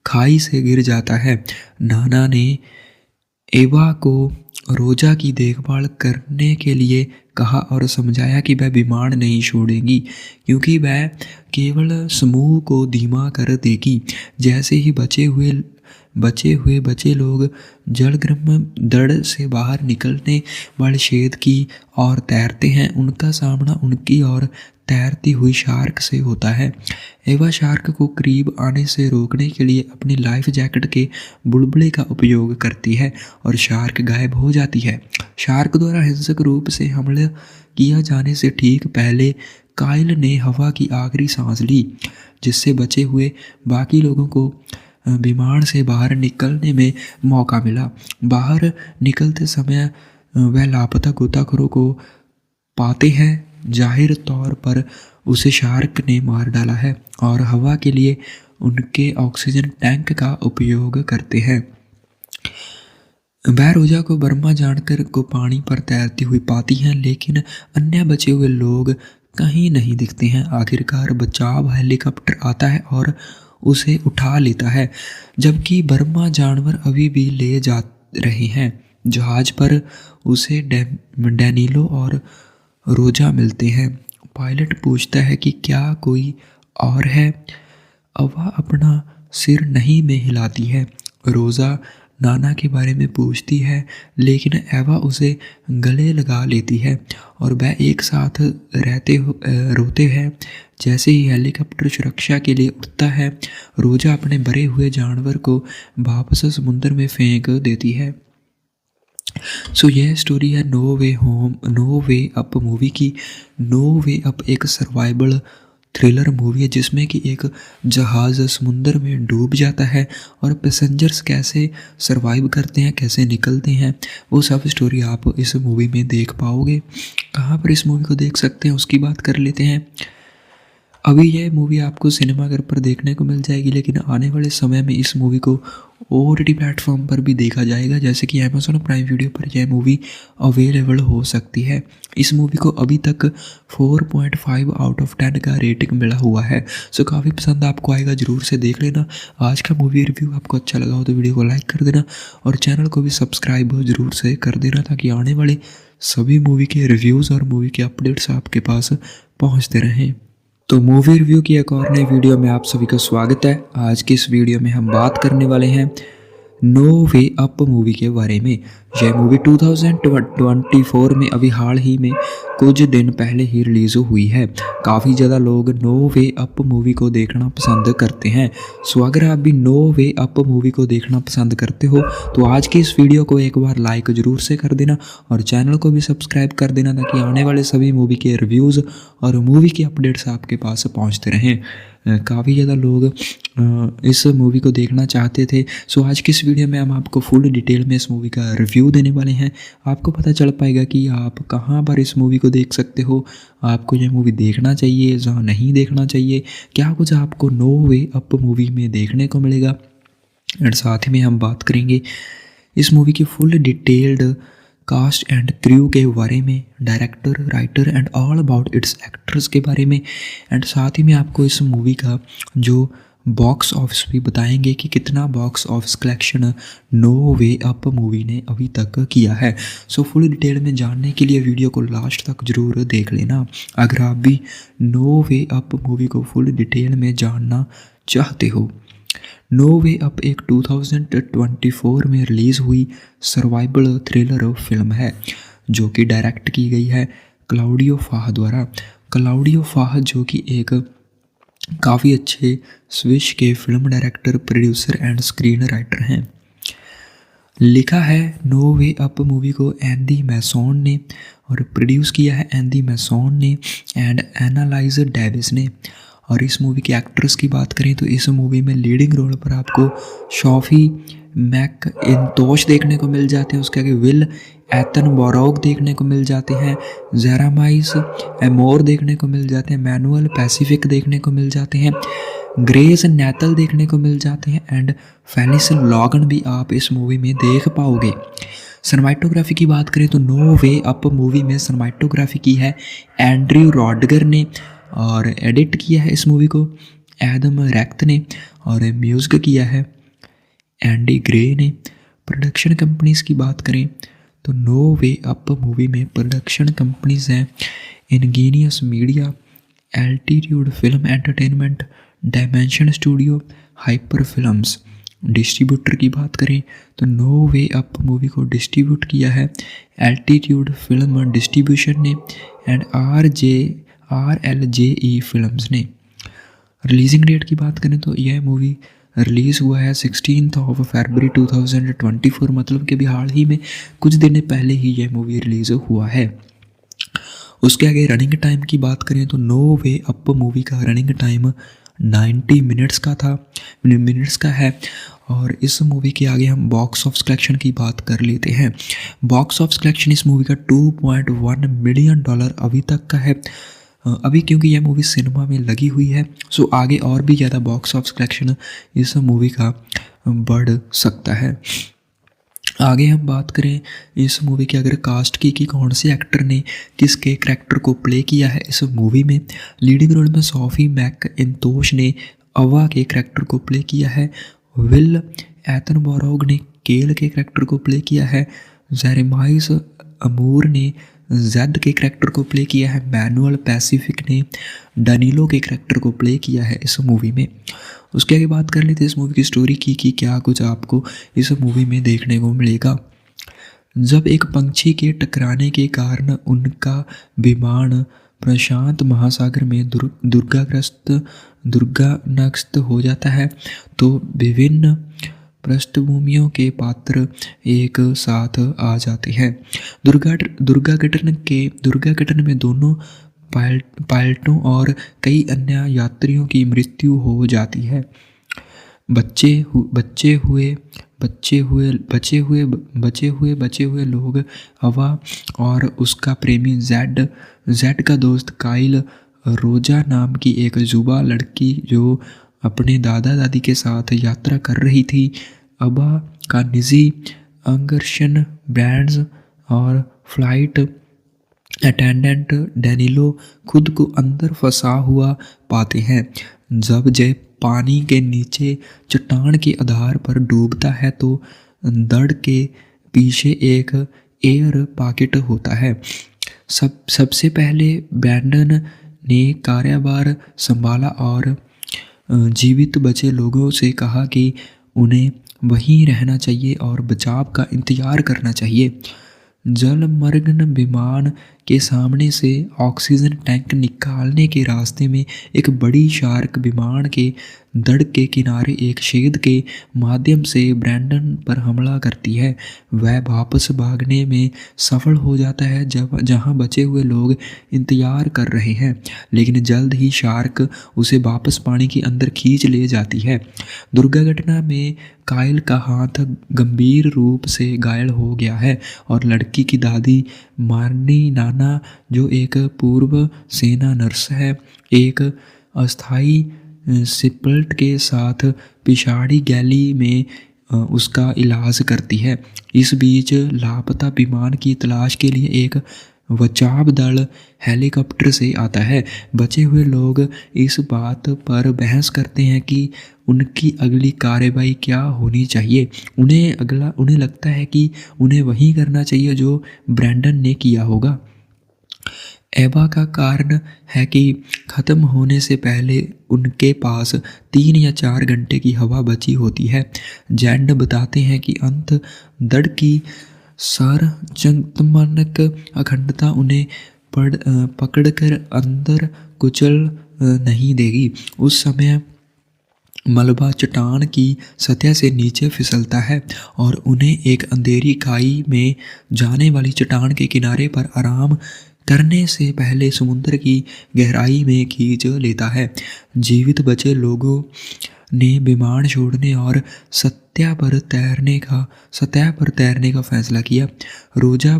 खाई से गिर जाता है। नाना ने एवा को रोजा की देखभाल करने के लिए कहा और समझाया कि वह विमान नहीं छोड़ेगी क्योंकि वह केवल समूह को धीमा कर देगी। जैसे ही बचे लोग जलग्रम दड़ से बाहर निकलने वाले छेद की ओर तैरते हैं, उनका सामना उनकी ओर तैरती हुई शार्क से होता है। एवा शार्क को करीब आने से रोकने के लिए अपनी लाइफ जैकेट के बुलबुले का उपयोग करती है और शार्क गायब हो जाती है। शार्क द्वारा हिंसक रूप से हमला किया जाने से ठीक पहले काइल ने हवा की आखिरी सांस ली, जिससे बचे हुए बाकी लोगों को विमान से बाहर निकलने में मौका मिला। बाहर निकलते समय वह लापता गोताखोरों को पाते हैं। जाहिर तौर पर उसे शार्क ने मार डाला है और हवा के लिए उनके ऑक्सीजन टैंक का उपयोग करते हैं। वह रोजा को बर्मा जानकर को पानी पर तैरती हुई पाती हैं, लेकिन अन्य बचे हुए लोग कहीं नहीं दिखते हैं। आखिरकार बचाव हेलीकॉप्टर आता है और उसे उठा लेता है, जबकि बर्मा जानवर अभी भी ले जा रहे हैं। जहाज पर उसे डैनिलो और रोजा मिलते हैं। पायलट पूछता है कि क्या कोई और है। अवा अपना सिर नहीं में हिलाती है। रोज़ा नाना के बारे में पूछती है, लेकिन एवा उसे गले लगा लेती है और वह एक साथ रोते हैं। जैसे ही हेलीकॉप्टर सुरक्षा के लिए उड़ता है, रोजा अपने भरे हुए जानवर को वापस समुद्र में फेंक देती है। सो यह स्टोरी है नो वे अप मूवी की। नो वे अप एक सर्वाइवल थ्रिलर मूवी है जिसमें कि एक जहाज़ समुंदर में डूब जाता है और पैसेंजर्स कैसे सरवाइव करते हैं, कैसे निकलते हैं, वो सब स्टोरी आप इस मूवी में देख पाओगे। कहाँ पर इस मूवी को देख सकते हैं उसकी बात कर लेते हैं। अभी यह मूवी आपको सिनेमाघर पर देखने को मिल जाएगी, लेकिन आने वाले समय में इस मूवी को OTT प्लेटफॉर्म पर भी देखा जाएगा, जैसे कि Amazon प्राइम वीडियो पर यह मूवी अवेलेबल हो सकती है। इस मूवी को अभी तक 4.5 आउट ऑफ 10 का रेटिंग मिला हुआ है। सो काफ़ी पसंद आपको आएगा, ज़रूर से देख लेना। आज का मूवी रिव्यू आपको अच्छा लगा हो तो वीडियो को लाइक कर देना और चैनल को भी सब्सक्राइब ज़रूर से कर देना, ताकि आने वाले सभी मूवी के रिव्यूज़ और मूवी के अपडेट्स आपके पास पहुँचते रहें। तो मूवी रिव्यू की एक और नई वीडियो में आप सभी का स्वागत है। आज की इस वीडियो में हम बात करने वाले हैं नो वे अप मूवी के बारे में। यह मूवी 2024 में अभी हाल ही में कुछ दिन पहले ही रिलीज़ हुई है। काफ़ी ज़्यादा लोग नो वे अप मूवी को देखना पसंद करते हैं। सो अगर आप भी नो वे अप मूवी को देखना पसंद करते हो तो आज की इस वीडियो को एक बार लाइक ज़रूर से कर देना और चैनल को भी सब्सक्राइब कर देना, ताकि आने वाले सभी मूवी के रिव्यूज़ और मूवी के अपडेट्स आपके पास पहुँचते रहें। काफ़ी ज़्यादा लोग इस मूवी को देखना चाहते थे। सो आज की इस वीडियो में हम आपको फुल डिटेल में इस मूवी का रिव्यू देने वाले हैं। आपको पता चल पाएगा कि आप कहां पर इस मूवी को देख सकते हो, आपको यह मूवी देखना चाहिए, जहां नहीं देखना चाहिए, क्या कुछ आपको नो वे अप मूवी में देखने को मिलेगा। और साथ ही में हम बात करेंगे इस मूवी की full detailed cast and crew के बारे में, director, writer and all about its actors के बारे में। एंड साथ ही में आपको इस मूवी का जो बॉक्स ऑफिस भी बताएंगे कि कितना box office collection no way up movie ने अभी तक किया है। सो फुल डिटेल में जानने के लिए वीडियो को लास्ट तक ज़रूर देख लेना, अगर आप भी नो वे अप मूवी को फुल डिटेल में जानना चाहते हो। नो वे अप एक 2024 में रिलीज़ हुई सर्वाइवल थ्रिलर फिल्म है, जो कि डायरेक्ट की गई है क्लाउडियो फाह द्वारा। क्लाउडियो फाह जो कि एक काफ़ी अच्छे स्विस के film director, producer and screen writer हैं। लिखा है नो वे अप मूवी को एंडी मैसॉन ने और प्रोड्यूस किया है एंडी मैसॉन ने एंड एनालाइज डेविस ने। और इस मूवी के एक्ट्रेस की बात करें तो इस मूवी में लीडिंग रोल पर आपको शॉफी मैकइंटोश देखने को मिल जाते हैं, उसके आगे विल एटनबरोग देखने को मिल जाते हैं, जेरामाइस एमोर देखने को मिल जाते हैं, मैनुअल पैसिफिक देखने को मिल जाते हैं, ग्रेस नैथल देखने को मिल जाते हैं एंड फेलिस लॉगन भी आप इस मूवी में देख पाओगे। सिनेमाटोग्राफी की बात करें तो नो वे अप मूवी में सिनेमाटोग्राफी की है एंड्रयू रॉडगर ने और एडिट किया है इस मूवी को एडम रैक्ट ने और म्यूजिक किया है एंडी ग्रे ने। प्रोडक्शन कंपनीज की बात करें तो नो वे अप मूवी में प्रोडक्शन कंपनीज हैं Ingenious Media, Altitude Film Entertainment, Dimension Studio, Hyper Films. Distributor की बात करें तो नो वे अप मूवी को डिस्ट्रीब्यूट किया है एल्टीट्यूड फिल्म डिस्ट्रीब्यूशन ने एंड RLJE फिल्म्स ने। रिलीजिंग डेट की बात करें तो यह मूवी रिलीज़ हुआ है 16 फरवरी 2024, मतलब कि अभी हाल ही में कुछ दिन पहले ही यह मूवी रिलीज़ हुआ है। उसके आगे रनिंग टाइम की बात करें तो नो वे अप मूवी का रनिंग टाइम 90 मिनट्स का है। और इस मूवी के आगे हम बॉक्स ऑफिस कलेक्शन की बात कर लेते हैं। बॉक्स ऑफिस कलेक्शन इस मूवी का $2.1 मिलियन अभी तक का है। अभी क्योंकि यह मूवी सिनेमा में लगी हुई है, सो आगे और भी ज़्यादा बॉक्स ऑफिस कलेक्शन इस मूवी का बढ़ सकता है। आगे हम बात करें इस मूवी के अगर कास्ट की कि कौन से एक्टर ने किसके करैक्टर को प्ले किया है इस मूवी में। लीडिंग रोल में सोफी मैकइंटोश ने अवा के करैक्टर को प्ले किया है, विल एटनबरोग ने केल के करैक्टर को प्ले किया है, जेरेमाइस अमूर ने जेड के करैक्टर को प्ले किया है मैनुअल पैसिफिक ने डानिलो के करैक्टर को प्ले किया है इस मूवी में। उसके आगे बात कर लेते हैं इस मूवी की स्टोरी की कि क्या कुछ आपको इस मूवी में देखने को मिलेगा। जब एक पंछी के टकराने के कारण उनका विमान प्रशांत महासागर में दुर्घटनाग्रस्त हो जाता है तो विभिन्न पृष्ठभूमियों के पात्र एक साथ आ जाते हैं। दुर्घटना में दोनों पायलटों और कई अन्य यात्रियों की मृत्यु हो जाती है। बचे हुए लोग हवा और उसका प्रेमी जेड का दोस्त काइल, रोजा नाम की एक युवा लड़की जो अपने दादा दादी के साथ यात्रा कर रही थी, अबा का निजी अंगरक्षण ब्रांड्स और फ्लाइट अटेंडेंट डैनिलो खुद को अंदर फंसा हुआ पाते हैं। जब जय पानी के नीचे चट्टान के आधार पर डूबता है तो दड़ के पीछे एक एयर पॉकेट होता है। सबसे पहले ब्रैंडन ने कार्यभार संभाला और जीवित बचे लोगों से कहा कि उन्हें वहीं रहना चाहिए और बचाव का इंतजार करना चाहिए। जलमग्न विमान के सामने से ऑक्सीजन टैंक निकालने के रास्ते में एक बड़ी शार्क विमान के दड़ के किनारे एक छेद के माध्यम से ब्रैंडन पर हमला करती है। वह वापस भागने में सफल हो जाता है जहां बचे हुए लोग इंतजार कर रहे हैं, लेकिन जल्द ही शार्क उसे वापस पानी के अंदर खींच ले जाती है। दुर्घटना में काइल का हाथ गंभीर रूप से घायल हो गया है और लड़की की दादी मार्नी नाना, जो एक पूर्व सेना नर्स है, एक अस्थायी सिपल्ट के साथ पिछाड़ी गैली में उसका इलाज करती है। इस बीच लापता विमान की तलाश के लिए एक बचाव दल हेलीकॉप्टर से आता है। बचे हुए लोग इस बात पर बहस करते हैं कि उनकी अगली कार्रवाई क्या होनी चाहिए। उन्हें लगता है कि उन्हें वही करना चाहिए जो ब्रैंडन ने किया होगा। एबा का कारण है कि ख़त्म होने से पहले उनके पास 3 या 4 घंटे की हवा बची होती है। जैंड बताते हैं कि अंत दड़ की सार्वजनिक अखंडता उन्हें पकड़कर अंदर कुचल नहीं देगी। उस समय मलबा चट्टान की सतह से नीचे फिसलता है और उन्हें एक अंधेरी खाई में जाने वाली चट्टान के किनारे पर आराम करने से पहले समुद्र की गहराई में खींच लेता है। जीवित बचे लोगों ने विमान छोड़ने और सतह पर तैरने का फैसला किया। रोजा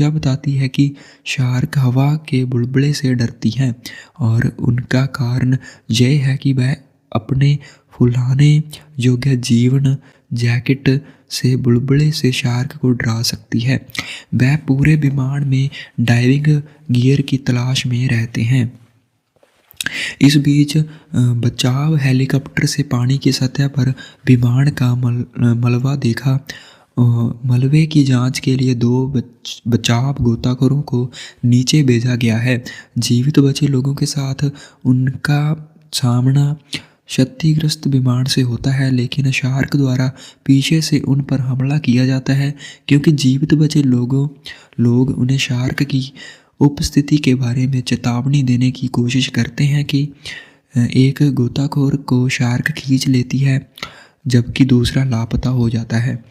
बताती है कि शार्क हवा के बुलबुले से डरती हैं और उनका कारण यह है कि वह अपने फुलाने योग्य जीवन जैकेट से बुलबुले से शार्क को डरा सकती है। वह पूरे विमान में डाइविंग गियर की तलाश में रहते हैं। इस बीच बचाव हेलीकॉप्टर से पानी की सतह पर विमान का मलबा देखा। मलबे की जांच के लिए 2 बचाव गोताखोरों को नीचे भेजा गया है। जीवित बचे लोगों के साथ उनका सामना क्षतिग्रस्त विमान से होता है, लेकिन शार्क द्वारा पीछे से उन पर हमला किया जाता है क्योंकि जीवित बचे लोग उन्हें शार्क की उपस्थिति के बारे में चेतावनी देने की कोशिश करते हैं कि एक गोताखोर को शार्क खींच लेती है जबकि दूसरा लापता हो जाता है।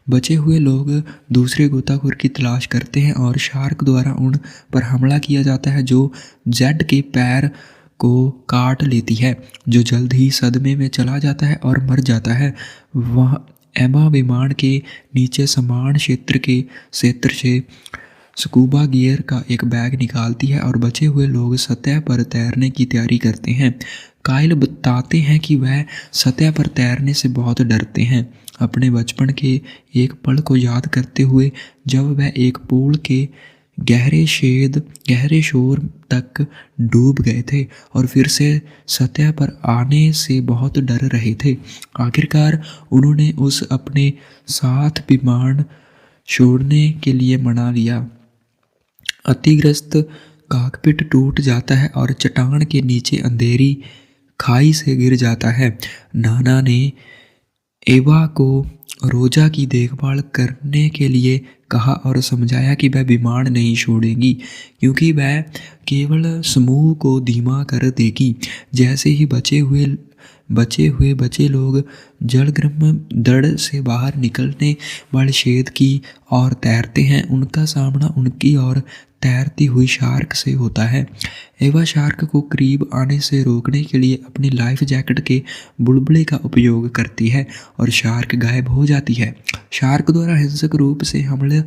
बचे हुए लोग दूसरे गोताखोर की तलाश करते हैं और शार्क द्वारा उन पर हमला किया जाता है जो जेड के पैर को काट लेती है, जो जल्द ही सदमे में चला जाता है और मर जाता है। वह एमा विमान के नीचे समान क्षेत्र से स्कूबा गियर का एक बैग निकालती है और बचे हुए लोग सतह पर तैरने की तैयारी करते हैं। काइल बताते हैं कि वह सतह पर तैरने से बहुत डरते हैं, अपने बचपन के एक पल को याद करते हुए जब वह एक पूल के गहरे शोर तक डूब गए थे और फिर से सतह पर आने से बहुत डर रहे थे। आखिरकार उन्होंने उस अपने साथ विमान छोड़ने के लिए मना लिया। अतिग्रस्त कॉकपिट टूट जाता है और चट्टान के नीचे अंधेरी खाई से गिर जाता है। नाना ने एवा को रोजा की देखभाल करने के लिए कहा और समझाया कि वह बीमार नहीं छोड़ेगी क्योंकि वह केवल समूह को धीमा कर देगी। जैसे ही बचे लोग जलग्रम दड़ से बाहर निकलने वाले छेद की ओर तैरते हैं, उनका सामना उनकी ओर तैरती हुई शार्क से होता है। एवा शार्क को करीब आने से रोकने के लिए अपनी लाइफ जैकेट के बुलबुले का उपयोग करती है और शार्क गायब हो जाती है। शार्क द्वारा हिंसक रूप से हमला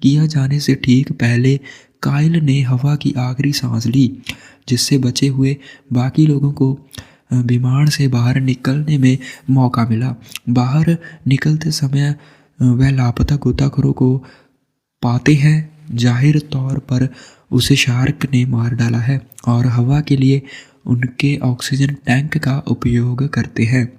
किया जाने से ठीक पहले काइल ने हवा की आखिरी सांस ली, जिससे बचे हुए बाकी लोगों को विमान से बाहर निकलने में मौका मिला। बाहर निकलते समय वह लापता गोताखोरों को पाते हैं। जाहिर तौर पर उसे शार्क ने मार डाला है और हवा के लिए उनके ऑक्सीजन टैंक का उपयोग करते हैं।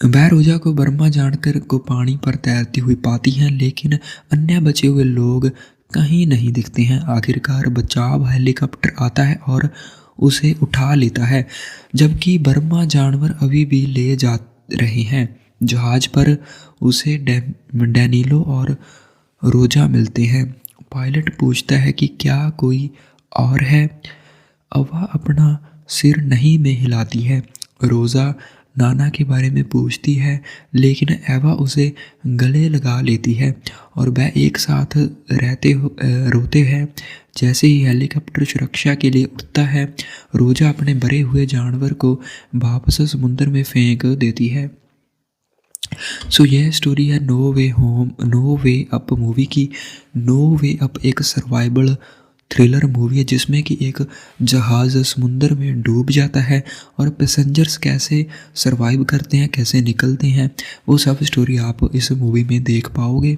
वह रोजा को बर्मा जानकर को पानी पर तैरती हुई पाती हैं, लेकिन अन्य बचे हुए लोग कहीं नहीं दिखते हैं। आखिरकार बचाव हेलीकॉप्टर आता है और उसे उठा लेता है, जबकि बर्मा जानवर अभी भी ले जा रहे हैं। जहाज पर उसे डैनिलो और रोजा मिलते हैं। पायलट पूछता है कि क्या कोई और है। अवा अपना सिर नहीं में हिलाती है। रोजा नाना के बारे में पूछती है, लेकिन एवा उसे गले लगा लेती है और वह एक साथ रोते हैं। जैसे ही हेलीकॉप्टर सुरक्षा के लिए उड़ता है, रोजा अपने भरे हुए जानवर को वापस समुद्र में फेंक देती है। यह स्टोरी है नो वे अप मूवी की। नो वे अप एक सर्वाइवल थ्रिलर मूवी है जिसमें कि एक जहाज़ समुद्र में डूब जाता है और पैसेंजर्स कैसे सरवाइव करते हैं, कैसे निकलते हैं, वो सब स्टोरी आप इस मूवी में देख पाओगे।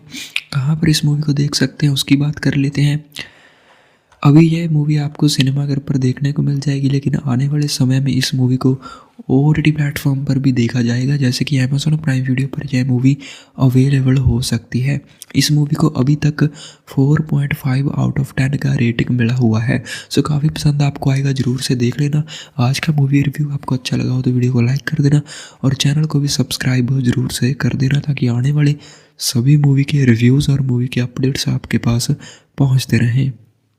कहाँ पर इस मूवी को देख सकते हैं उसकी बात कर लेते हैं। अभी यह मूवी आपको सिनेमाघर पर देखने को मिल जाएगी, लेकिन आने वाले समय में इस मूवी को OTT प्लेटफॉर्म पर भी देखा जाएगा, जैसे कि Amazon प्राइम वीडियो पर यह मूवी अवेलेबल हो सकती है। इस मूवी को अभी तक 4.5 आउट ऑफ 10 का रेटिंग मिला हुआ है। काफ़ी पसंद आपको आएगा, ज़रूर से देख लेना। आज का मूवी रिव्यू आपको अच्छा लगा हो तो वीडियो को लाइक कर देना और चैनल को भी सब्सक्राइब ज़रूर से कर देना, ताकि आने वाले सभी मूवी के रिव्यूज़ और मूवी के अपडेट्स आपके पास पहुँचते रहें।